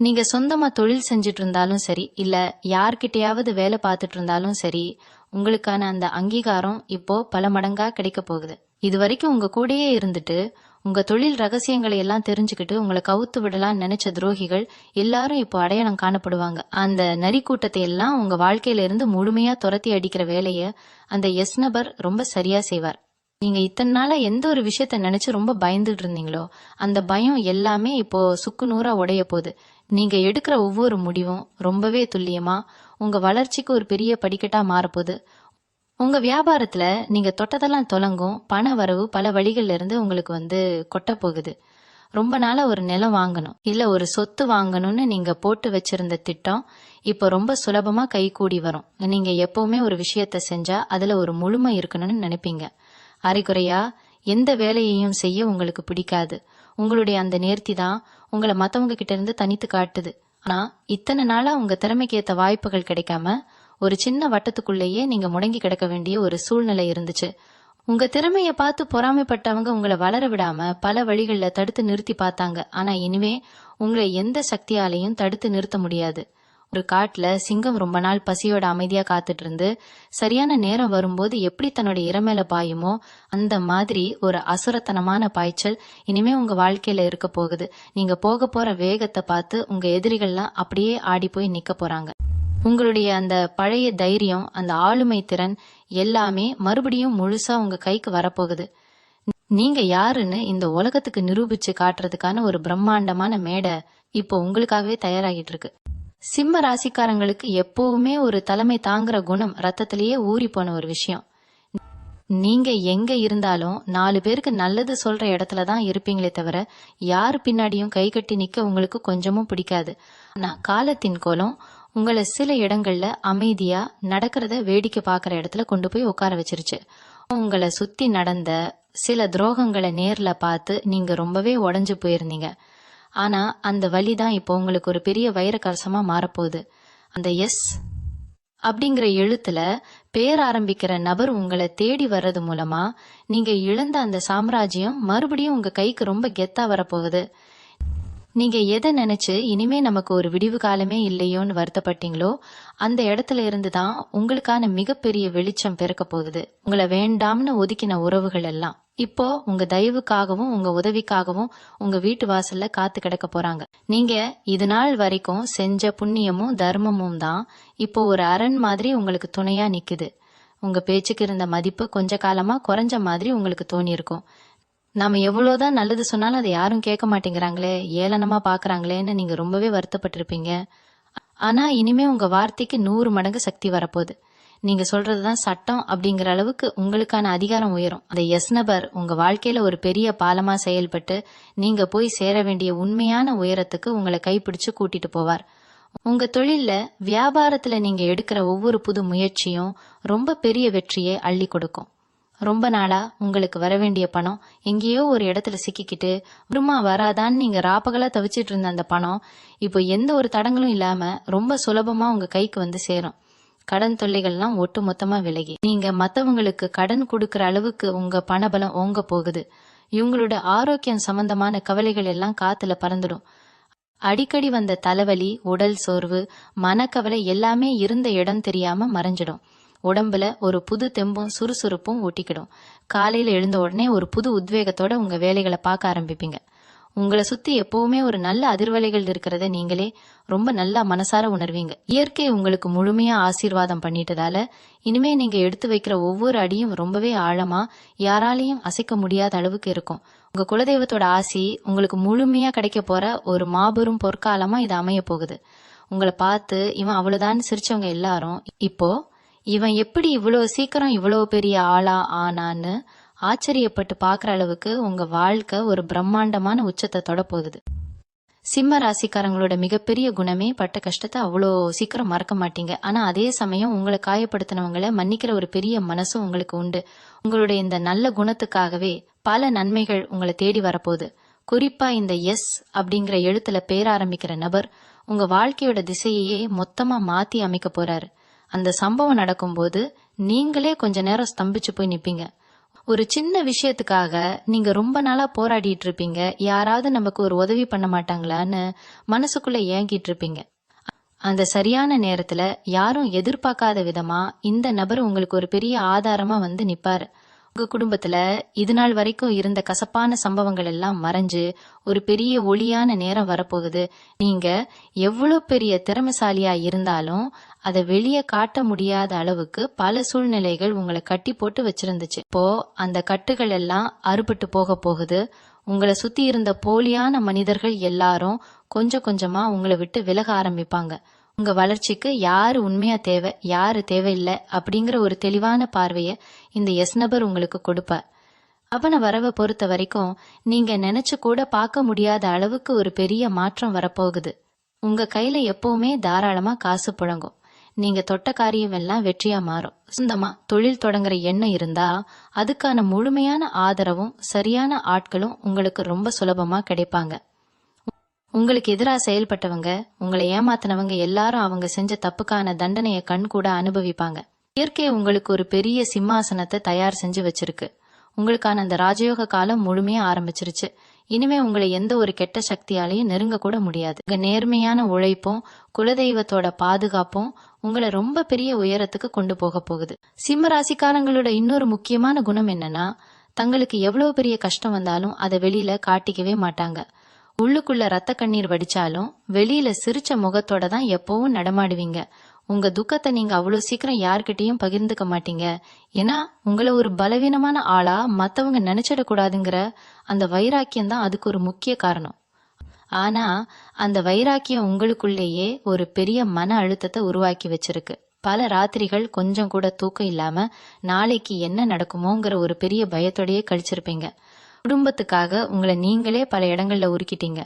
S1: நீங்க சொந்தமா தொழில் செஞ்சுட்டு இருந்தாலும் சரி இல்ல யார்கிட்டயாவது வேலை பார்த்துட்டு இருந்தாலும் சரி உங்களுக்கான அந்த அங்கீகாரம் இப்போ பல மடங்கா கிடைக்க போகுது. இது வரைக்கும் உங்க கூடயே இருந்துட்டு உங்க தொழில் ரகசியங்களை எல்லாம் தெரிஞ்சுக்கிட்டு உங்களை கவுத்து விடலாம் நினைச்ச துரோகிகள் எல்லாரும் இப்போ அடையாளம் காணப்படுவாங்க. அந்த நரி கூட்டத்தை எல்லாம் உங்க வாழ்க்கையில இருந்து முழுமையா துரத்தி அடிக்கிற வேலைய அந்த எஸ் நபர் ரொம்ப சரியா செய்வார். நீங்க இத்தனை நாளா எந்த ஒரு விஷயத்த நினைச்சு ரொம்ப பயந்துட்டு இருந்தீங்களோ அந்த பயம் எல்லாமே இப்போ சுக்கு நூறா உடைய போகுது. நீங்க எடுக்கிற ஒவ்வொரு முடிவும் ரொம்பவே துல்லியமா உங்க வளர்ச்சிக்கு ஒரு பெரிய படிக்கட்டா மாறப்போகுது. உங்க வியாபாரத்துல நீங்க தொட்டதெல்லாம் தொடங்கும். பண வரவு பல வழிகள்ல இருந்து உங்களுக்கு வந்து கொட்ட போகுது. ரொம்ப நாளா ஒரு நிலம் வாங்கணும் இல்ல ஒரு சொத்து வாங்கணும்னு நீங்க போட்டு வச்சிருந்த திட்டம் இப்போ ரொம்ப சுலபமா கை கூடி வரும். நீங்க எப்பவுமே ஒரு விஷயத்த செஞ்சா அதுல ஒரு முழுமை இருக்கணும்னு நினைப்பீங்க. அரைக்குறையா எந்த வேலையையும் செய்ய உங்களுக்கு பிடிக்காது. உங்களுடைய அந்த நேர்த்தி தான் உங்களை மத்தவங்க கிட்ட இருந்து தனித்து காட்டுது. ஆனா இத்தனை நாளா உங்க திறமைக்கு ஏத்த வாய்ப்புகள் கிடைக்காம ஒரு சின்ன வட்டத்துக்குள்ளேயே நீங்க முடங்கி கிடக்க வேண்டிய ஒரு சூழ்நிலை இருந்துச்சு. உங்க திறமைய பார்த்து பொறாமைப்பட்டவங்க உங்களை வளர விடாம பல வழிகளில் தடுத்து நிறுத்தி பார்த்தாங்க. ஆனா இனிமே உங்களை எந்த சக்தியாலையும் தடுத்து நிறுத்த முடியாது. ஒரு காட்டுல சிங்கம் ரொம்ப நாள் பசியோட அமைதியா காத்துட்டு இருந்து சரியான நேரம் வரும்போது எப்படி தன்னோட இறமேல பாயுமோ அந்த மாதிரி ஒரு அசுரத்தனமான பாய்ச்சல் இனிமே உங்க வாழ்க்கையில இருக்க போகுது. நீங்க போக போற வேகத்தை பார்த்து உங்க எதிரிகள்லாம் அப்படியே ஆடி போய் நிக்க போறாங்க. உங்களுடைய அந்த பழைய தைரியம் அந்த ஆளுமை திறன் எல்லாமே மறுபடியும் முழுசா உங்க கைக்கு வரப்போகுது. நீங்க யாருன்னு இந்த உலகத்துக்கு நிரூபிச்சு காட்டுறதுக்கான ஒரு பிரம்மாண்டமான மேடை இப்போ உங்களுக்காகவே தயாராகிட்டு இருக்கு. சிம்ம ராசிக்காரங்களுக்கு எப்பவுமே ஒரு தலைமை தாங்குற குணம் ரத்தத்திலேயே ஊறி போன ஒரு விஷயம். நீங்க எங்க இருந்தாலும் 4 பேருக்கு நல்லது சொல்ற இடத்துலதான் இருப்பீங்களே தவிர யாரு பின்னாடியும் கை கட்டி நிக்க உங்களுக்கு கொஞ்சமும் பிடிக்காது. நான் காலத்தின் கோலம் உங்களை சில இடங்கள்ல அமைதியா நடக்கிறத வேடிக்கை பார்க்குற இடத்துல கொண்டு போய் உட்கார வச்சிருச்சு. உங்களை சுத்தி நடந்த சில துரோகங்களை நேர்ல பார்த்து நீங்க ரொம்பவே உடைஞ்சு போயிருந்தீங்க. ஆனா அந்த வலிதான் இப்போ உங்களுக்கு ஒரு பெரிய வைரக்கரசமா மாறப்போகுது. அந்த எஸ் அப்படிங்கிற எழுத்துல பேர் ஆரம்பிக்கிற நபர் உங்களை தேடி வர்றது மூலமா நீங்க இழந்த அந்த சாம்ராஜ்யம் மறுபடியும் உங்க கைக்கு ரொம்ப கெத்தா வரப்போகுது. நீங்க எதை நினைச்சு இனிமே நமக்கு ஒரு விடிவு காலமே இல்லையோன்னு வருத்தப்பட்டீங்களோ அந்த இடத்துல இருந்து தான் உங்களுக்கான மிகப்பெரிய வெளிச்சம் பிறக்க போகுது. உங்களை வேண்டாம்னு ஒதுக்கின உறவுகள் எல்லாம் இப்போ உங்க தயவுக்காகவும் உங்க உதவிக்காகவும் உங்க வீட்டு வாசல்ல காத்து கிடக்க போறாங்க. நீங்க இது நாள் வரைக்கும் செஞ்ச புண்ணியமும் தர்மமும் தான் இப்போ ஒரு அரண் மாதிரி உங்களுக்கு துணையா நிக்குது. உங்க பேச்சுக்கு இருந்த மதிப்பு கொஞ்ச காலமா குறைஞ்ச மாதிரி உங்களுக்கு தோணி இருக்கும். நாம எவ்வளவுதான் நல்லது சொன்னாலும் அதை யாரும் கேட்க மாட்டேங்கிறாங்களே, ஏளனமா பாக்குறாங்களேன்னு நீங்க ரொம்பவே வருத்தப்பட்டிருப்பீங்க. ஆனா இனிமே உங்க வார்த்தைக்கு 100 மடங்கு சக்தி வரப்போகுது. நீங்க சொல்றதுதான் சட்டம் அப்படிங்கிற அளவுக்கு உங்களுக்கான அதிகாரம் உயரும். அந்த எஸ் நபர் உங்க வாழ்க்கையில ஒரு பெரிய பாலமா செயல்பட்டு நீங்க போய் சேர வேண்டிய உண்மையான உயரத்துக்கு உங்களை கைப்பிடிச்சு கூட்டிட்டு போவார். உங்க தொழில்ல வியாபாரத்துல நீங்க எடுக்கிற ஒவ்வொரு புது முயற்சியும் ரொம்ப பெரிய வெற்றியை அள்ளி கொடுக்கும். ரொம்ப நாளா உங்களுக்கு வர வேண்டிய பணம் எங்கேயோ ஒரு இடத்துல சிக்கிக்கிட்டு அப்புறமா வராதான்னு நீங்க ராப்பகலா தவிச்சிட்டு இருந்த அந்த பணம் இப்போ எந்த ஒரு தடங்களும் இல்லாம ரொம்ப சுலபமா உங்க கைக்கு வந்து சேரும். கடன் தொல்லைகள்லாம் ஒட்டு மொத்தமா விலகி நீங்க மத்தவங்களுக்கு கடன் கொடுக்கற அளவுக்கு உங்க பணபலம் ஓங்க போகுது. இவங்களோட ஆரோக்கியம் சம்பந்தமான கவலைகள் எல்லாம் காத்துல பறந்துடும். அடிக்கடி வந்த தலைவலி, உடல் சோர்வு, மனக்கவலை எல்லாமே இருந்த இடம் தெரியாம மறைஞ்சிடும். உடம்புல ஒரு புது தெம்பும் சுறுசுறுப்பும் ஊட்டிக்கிடும். காலையில எழுந்த உடனே ஒரு புது உத்வேகத்தோட உங்க வேலைகளை பார்க்க ஆரம்பிப்பீங்க. உங்களை சுத்தி எப்பவுமே ஒரு நல்ல அதிர்வலைகள் இருக்கிறத நீங்களே ரொம்ப நல்லா மனசார உணர்வீங்க. இயற்கை உங்களுக்கு முழுமையா ஆசீர்வாதம் பண்ணிட்டதால இனிமே நீங்க எடுத்து வைக்கிற ஒவ்வொரு அடியும் ரொம்பவே ஆழமா யாராலையும் அசைக்க முடியாத அளவுக்கு இருக்கும். உங்க குலதெய்வத்தோட ஆசி உங்களுக்கு முழுமையா கிடைக்க போற ஒரு மாபெரும் பொற்காலமா இது அமைய போகுது. உங்களை பார்த்து இவன் அவ்வளவுதான் சிரிச்சவங்க எல்லாரும் இப்போ இவன் எப்படி இவ்வளவு சீக்கிரம் இவ்வளவு பெரிய ஆளா ஆனான்னு ஆச்சரியப்பட்டு பாக்குற அளவுக்கு உங்க வாழ்க்கை ஒரு பிரம்மாண்டமான உச்சத்தை தொட போகுது. சிம்ம ராசிக்காரங்களோட மிகப்பெரிய குணமே பட்ட கஷ்டத்தை அவ்வளோ சீக்கிரம் மறக்க மாட்டீங்க. ஆனா அதே சமயம் உங்களை காயப்படுத்தினவங்களை மன்னிக்கிற ஒரு பெரிய மனசும் உங்களுக்கு உண்டு. உங்களுடைய இந்த நல்ல குணத்துக்காகவே பல நன்மைகள் உங்களை தேடி வரப்போகுது. குறிப்பா இந்த எஸ் அப்படிங்கிற எழுத்துல பேர் ஆரம்பிக்கிற நபர் உங்க வாழ்க்கையோட திசையையே மொத்தமா மாத்தி அமைக்க போறாரு. அந்த சம்பவம் நடக்கும்போது நீங்களே கொஞ்ச நேரம் ஸ்தம்பிச்சு போய் நிப்பீங்க. ஒரு சின்ன விஷயத்துக்காக நீங்க ரொம்ப நாளா போராடிட்டு இருப்பீங்க. யாராவது நமக்கு ஒரு உதவி பண்ண மாட்டாங்களான்னு மனசுக்குள்ள ஏங்கிட்டு இருப்பீங்க. அந்த சரியான நேரத்துல யாரும் எதிர்பார்க்காத விதமா இந்த நபர் உங்களுக்கு ஒரு பெரிய ஆதாரமா வந்து நிப்பாரு. உங்க குடும்பத்துல இது நாள் வரைக்கும் இருந்த கசப்பான சம்பவங்கள் எல்லாம் மறைஞ்சு ஒரு பெரிய ஒளியான நேரம் வரப்போகுது. நீங்க எவ்வளவு பெரிய திறமைசாலியா இருந்தாலும் அதை வெளியே காட்ட முடியாத அளவுக்கு பல சூழ்நிலைகள் உங்களை கட்டி போட்டு வச்சிருந்துச்சு. இப்போ அந்த கட்டுகள் எல்லாம் அறுபட்டு போக போகுது. உங்களை சுத்தி இருந்த போலியான மனிதர்கள் எல்லாரும் கொஞ்சம் கொஞ்சமா உங்களை விட்டு விலக ஆரம்பிப்பாங்க. உங்க வளர்ச்சிக்கு யாரு உண்மையா தேவை, யாரு தேவையில்லை அப்படிங்கிற ஒரு தெளிவான பார்வைய இந்த எஸ் நபர் உங்களுக்கு கொடுப்பார். அவனை வரவை பொறுத்த வரைக்கும் நீங்க நினைச்சு கூட பார்க்க முடியாத அளவுக்கு ஒரு பெரிய மாற்றம் வரப்போகுது. உங்க கையில எப்பவுமே தாராளமா காசு புழங்கும். நீங்க தொட்ட காரியம் எல்லாம் வெற்றியா மாறும். சொந்தமா தொழில் தொடங்குற எண்ணம் இருந்தா அதுக்கான முழுமையான ஆதரவும் சரியான ஆட்களும் உங்களுக்கு ரொம்ப சுலபமா கிடைப்பாங்க. உங்களுக்கு எதிராக செயல்பட்டவங்க, உங்களை ஏமாத்தினவங்க எல்லாரும் அவங்க செஞ்ச தப்புக்கான தண்டனையை கண் கூட அனுபவிப்பாங்க. இயற்கை உங்களுக்கு ஒரு பெரிய சிம்மாசனத்தை தயார் செஞ்சு வச்சிருக்கு. உங்களுக்கான அந்த ராஜயோக காலம் முழுமையா ஆரம்பிச்சிருச்சு. இனிமே உங்களை எந்த ஒரு கெட்ட சக்தியாலையும் நெருங்க கூட முடியாது. உங்க நேர்மையான உழைப்பும் குலதெய்வத்தோட பாதுகாப்பும் உங்களை ரொம்ப பெரிய உயரத்துக்கு கொண்டு போக போகுது. சிம்ம ராசிக்காரங்களோட இன்னொரு முக்கியமான குணம் என்னன்னா, தங்களுக்கு எவ்வளவு பெரிய கஷ்டம் வந்தாலும் அதை வெளியில காட்டிக்கவே மாட்டாங்க. உள்ளுக்குள்ள ரத்த கண்ணீர் வடிச்சாலும் வெளியில சிரிச்ச முகத்தோட தான் எப்பவும் நடமாடுவீங்க. உங்க துக்கத்தை நீங்க அவ்வளவு சீக்கிரம் யார்கிட்டயும் பகிர்ந்துக்க மாட்டீங்க. ஏன்னா உங்களை ஒரு பலவீனமான ஆளா மத்தவங்க நினைச்சிடக்கூடாதுங்கிற அந்த வைராக்கியம் தான் அதுக்கு ஒரு முக்கிய காரணம். ஆனா அந்த வைராக்கியம் உங்களுக்குள்ளேயே ஒரு பெரிய மன அழுத்தத்தை உருவாக்கி வச்சிருக்கு. பல ராத்திரிகள் கொஞ்சம் கூட தூக்கம் இல்லாம நாளைக்கு என்ன நடக்குமோங்கிற ஒரு பெரிய பயத்தோடயே கழிச்சிருப்பீங்க. குடும்பத்துக்காக உங்களை நீங்களே பல இடங்கள்ல உருக்கிட்டீங்க.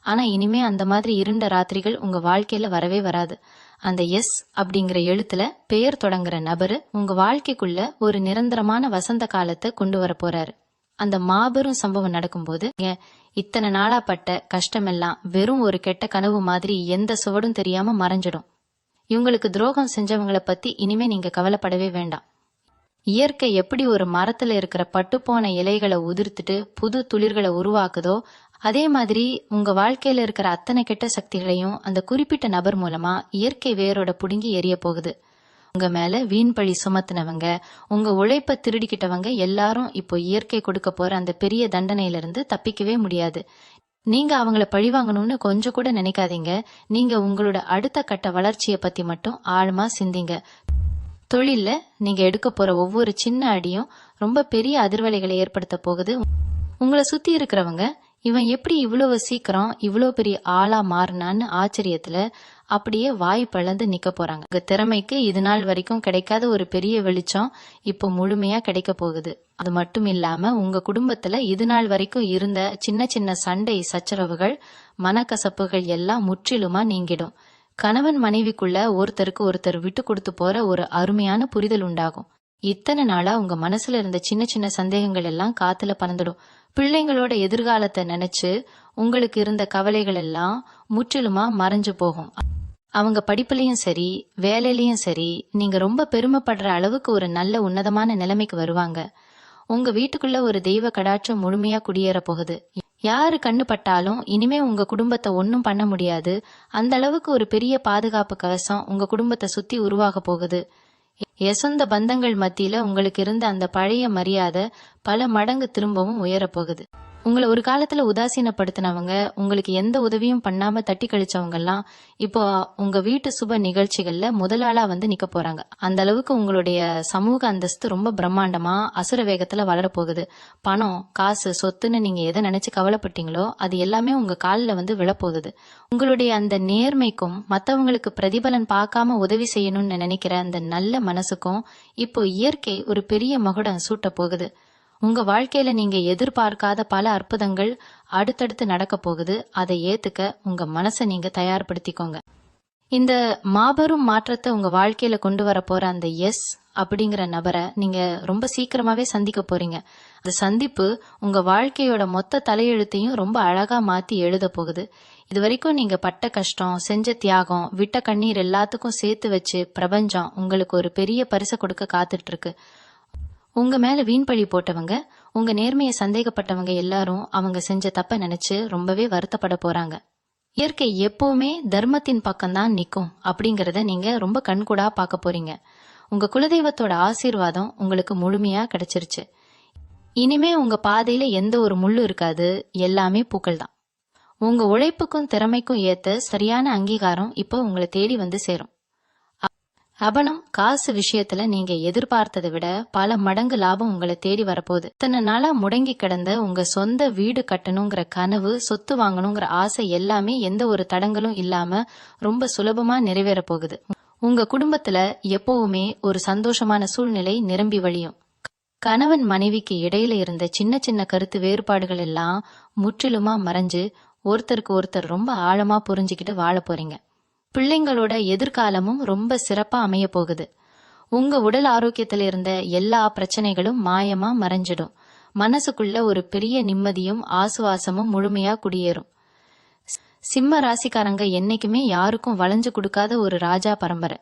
S1: ஆனா இனிமே அந்த மாதிரி இருண்ட ராத்திரிகள் உங்க வாழ்க்கையில வரவே வராது. அந்த எஸ் அப்படிங்கிற எழுத்துல பெயர் தொடங்குற நபரு உங்க வாழ்க்கைக்குள்ள ஒரு நிரந்தரமான வசந்த காலத்தை கொண்டு வர போறாரு. அந்த மாபெரும் சம்பவம் நடக்கும்போது இத்தனை நாளா பட்ட கஷ்டமெல்லாம் வெறும் ஒரு கெட்ட கனவு மாதிரி எந்த சுவடும் தெரியாம மறைஞ்சிடும். இவங்களுக்கு துரோகம் செஞ்சவங்களை பத்தி இனிமே நீங்க கவலைப்படவே வேண்டாம். இயற்கை எப்படி ஒரு மரத்துல இருக்கிற பட்டுப்போன இலைகளை உதிர்த்துட்டு புது துளிர்களை உருவாக்குதோ அதே மாதிரி உங்க வாழ்க்கையில இருக்கிற அத்தனை கெட்ட சக்திகளையும் அந்த குறிப்பிட்ட நபர் மூலமா இயற்கை வேரோட புடுங்கி எரிய போகுது. உங்க மேல வீண் பழி சுமத்தினவங்க, உங்க உழைப்ப திருடிக்கிட்டவங்க எல்லாரும் இப்போ இயற்கை கொடுக்க போற அந்த பெரிய தண்டனையில இருந்து தப்பிக்கவே முடியாது. நீங்க அவங்கள பழிவாங்கணும்னு கொஞ்சம் கூட நினைக்காதீங்க. நீங்க உங்களோட அடுத்த கட்ட வளர்ச்சியை பத்தி மட்டும் ஆழமா சிந்திங்க. தொழில்ல நீங்க எடுக்க போற ஒவ்வொரு சின்ன அடியும் ரொம்ப பெரிய அதிர்வலைகளை ஏற்படுத்த போகுது. உங்களை சுத்தி இருக்கிறவங்க இவன் எப்படி இவ்வளவு சீக்கிரம் இவ்வளவு பெரிய ஆளா மாறினான்னு ஆச்சரியத்துல அப்படியே வாய் பிளந்து நிக்க போறாங்க. உங்க திறமைக்கு இது நாள் வரைக்கும் கிடைக்காத ஒரு பெரிய வெளிச்சம் இப்போ முழுமையா கிடைக்க போகுது. அது மட்டும் இல்லாம உங்க குடும்பத்துல இது நாள் வரைக்கும் இருந்த சின்ன சின்ன சண்டை சச்சரவுகள் மனக்கசப்புகள் எல்லாம் முற்றிலுமா நீங்கிடும். கணவன் மனைவிக்குள்ள ஒருத்தருக்கு ஒருத்தர் விட்டு கொடுத்து போற ஒரு அருமையான புரிதல் உண்டாகும். இத்தனை நாளா உங்க மனசுல இருந்த சின்ன சின்ன சந்தேகங்கள் எல்லாம் காத்துல பறந்துடும். பிள்ளைங்களோட எதிர்காலத்தை நினைச்சு உங்களுக்கு இருந்த கவலைகள் எல்லாம் முற்றிலுமா மறைஞ்சு போகும். அவங்க படிப்புலயும் சரி வேலையிலயும் சரி நீங்க ரொம்ப பெருமைப்படுற அளவுக்கு ஒரு நல்ல உன்னதமான நிலைமைக்கு வருவாங்க. உங்க வீட்டுக்குள்ள ஒரு தெய்வ கடாட்சம் முழுமையா குடியேற போகுது. யாரு கண்ணு பட்டாலும் இனிமே உங்க குடும்பத்தை ஒன்னும் பண்ண முடியாது. அந்த அளவுக்கு ஒரு பெரிய பாதுகாப்பு கவசம் உங்க குடும்பத்தை சுத்தி உருவாக போகுது. சொந்த பந்தங்கள் மத்தியில உங்களுக்கு இருந்த அந்த பழைய மரியாதை பல மடங்கு திரும்பவும் உயரப்போகுது. உங்களை ஒரு காலத்துல உதாசீனப்படுத்தினவங்க, உங்களுக்கு எந்த உதவியும் பண்ணாம தட்டி கழிச்சவங்க எல்லாம் இப்போ உங்க வீட்டு சுப நிகழ்ச்சிகள்ல முதலாளா வந்து நிக்க போறாங்க. அந்த அளவுக்கு உங்களுடைய சமூக அந்தஸ்து ரொம்ப பிரம்மாண்டமா அசுர வேகத்துல வளரப்போகுது. பணம் காசு சொத்துன்னு நீங்க எதை நினைச்சு கவலைப்பட்டீங்களோ அது எல்லாமே உங்க காலில் வந்து விழப்போகுது. உங்களுடைய அந்த நேர்மைக்கும் மத்தவங்களுக்கு பிரதிபலன் பார்க்காம உதவி செய்யணும்னு நினைக்கிற அந்த நல்ல மனசுக்கும் இப்போ இயற்கை ஒரு பெரிய மகுடம் சூட்ட போகுது. உங்க வாழ்க்கையில நீங்க எதிர்பார்க்காத பல அற்புதங்கள் அடுத்தடுத்து நடக்க போகுது. அதை ஏத்துக்க உங்க மனசை நீங்க தயார்படுத்திக்கோங்க. இந்த மாபெரும் மாற்றத்தை உங்க வாழ்க்கையில கொண்டு வர போற அந்த எஸ் அப்படிங்கிற நபரை நீங்க ரொம்ப சீக்கிரமாவே சந்திக்க போறீங்க. அந்த சந்திப்பு உங்க வாழ்க்கையோட மொத்த தலையெழுத்தையும் ரொம்ப அழகா மாத்தி எழுத போகுது. இது வரைக்கும் நீங்க பட்ட கஷ்டம், செஞ்ச தியாகம், விட்ட கண்ணீர் எல்லாத்துக்கும் சேர்த்து வச்சு பிரபஞ்சம் உங்களுக்கு ஒரு பெரிய பரிசை கொடுக்க காத்துட்டு இருக்கு. உங்க மேல வீண் பழி போட்டவங்க, உங்க நேர்மையை சந்தேகப்பட்டவங்க எல்லாரும் அவங்க செஞ்ச தப்ப நினைச்சு ரொம்பவே வருத்தப்பட போறாங்க. இயற்கை எப்பவுமே தர்மத்தின் பக்கம்தான் நிக்கும் அப்படிங்கறத நீங்க ரொம்ப கண்கூடா பார்க்க போறீங்க. உங்க குலதெய்வத்தோட ஆசீர்வாதம் உங்களுக்கு முழுமையா கிடைச்சிருச்சு. இனிமே உங்க பாதையில எந்த ஒரு முள்ளு இருக்காது, எல்லாமே பூக்கள் தான். உங்க உழைப்புக்கும் திறமைக்கும் ஏத்த சரியான அங்கீகாரம் இப்போ உங்களை தேடி வந்து சேரும். அபனம் காசு விஷயத்துல நீங்க எதிர்பார்த்ததை விட பல மடங்கு லாபம் உங்களை தேடி வரப்போகுது. இத்தனை நாளா முடங்கி கிடந்த உங்க சொந்த வீடு கட்டணுங்கிற கனவு, சொத்து வாங்கணுங்கிற ஆசை எல்லாமே எந்த ஒரு தடங்களும் இல்லாம ரொம்ப சுலபமா நிறைவேற போகுது. உங்க குடும்பத்துல எப்பவுமே ஒரு சந்தோஷமான சூழ்நிலை நிரம்பி வழியும். கணவன் மனைவிக்கு இடையில இருந்த சின்ன சின்ன கருத்து வேறுபாடுகள் எல்லாம் முற்றிலுமா மறைஞ்சு ஒருத்தருக்கு ஒருத்தர் ரொம்ப ஆழமா புரிஞ்சுக்கிட்டு வாழ போறீங்க. பிள்ளைங்களோட எதிர்காலமும் ரொம்ப சிறப்பா அமைய போகுது. உங்க உடல் ஆரோக்கியத்துல இருந்த எல்லா பிரச்சனைகளும் மாயமா மறைஞ்சிடும். மனசுக்குள்ள ஒரு பெரிய நிம்மதியும் ஆசுவாசமும் முழுமையா குடியேறும். சிம்ம ராசிக்காரங்க என்னைக்குமே யாருக்கும் வளைஞ்சு கொடுக்காத ஒரு ராஜா பரம்பரை.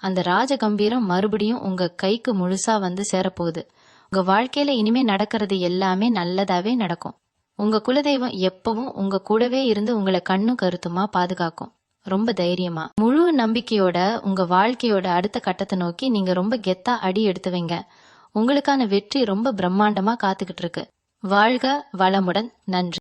S1: அந்த ராஜ கம்பீரம் மறுபடியும் உங்க கைக்கு முழுசா வந்து சேரப்போகுது. உங்க வாழ்க்கையில இனிமே நடக்கிறது எல்லாமே நல்லதாவே நடக்கும். உங்க குலதெய்வம் எப்பவும் உங்க கூடவே இருந்து உங்களை கண்ணும் கருத்துமா பாதுகாக்கும். ரொம்ப தைரியமா முழு நம்பிக்கையோட உங்க வாழ்க்கையோட அடுத்த கட்டத்தை நோக்கி நீங்க ரொம்ப கெத்தா அடி எடுத்து வைங்க. உங்களுக்கான வெற்றி ரொம்ப பிரம்மாண்டமா காத்துக்கிட்டு இருக்கு. வாழ்க வளமுடன். நன்றி.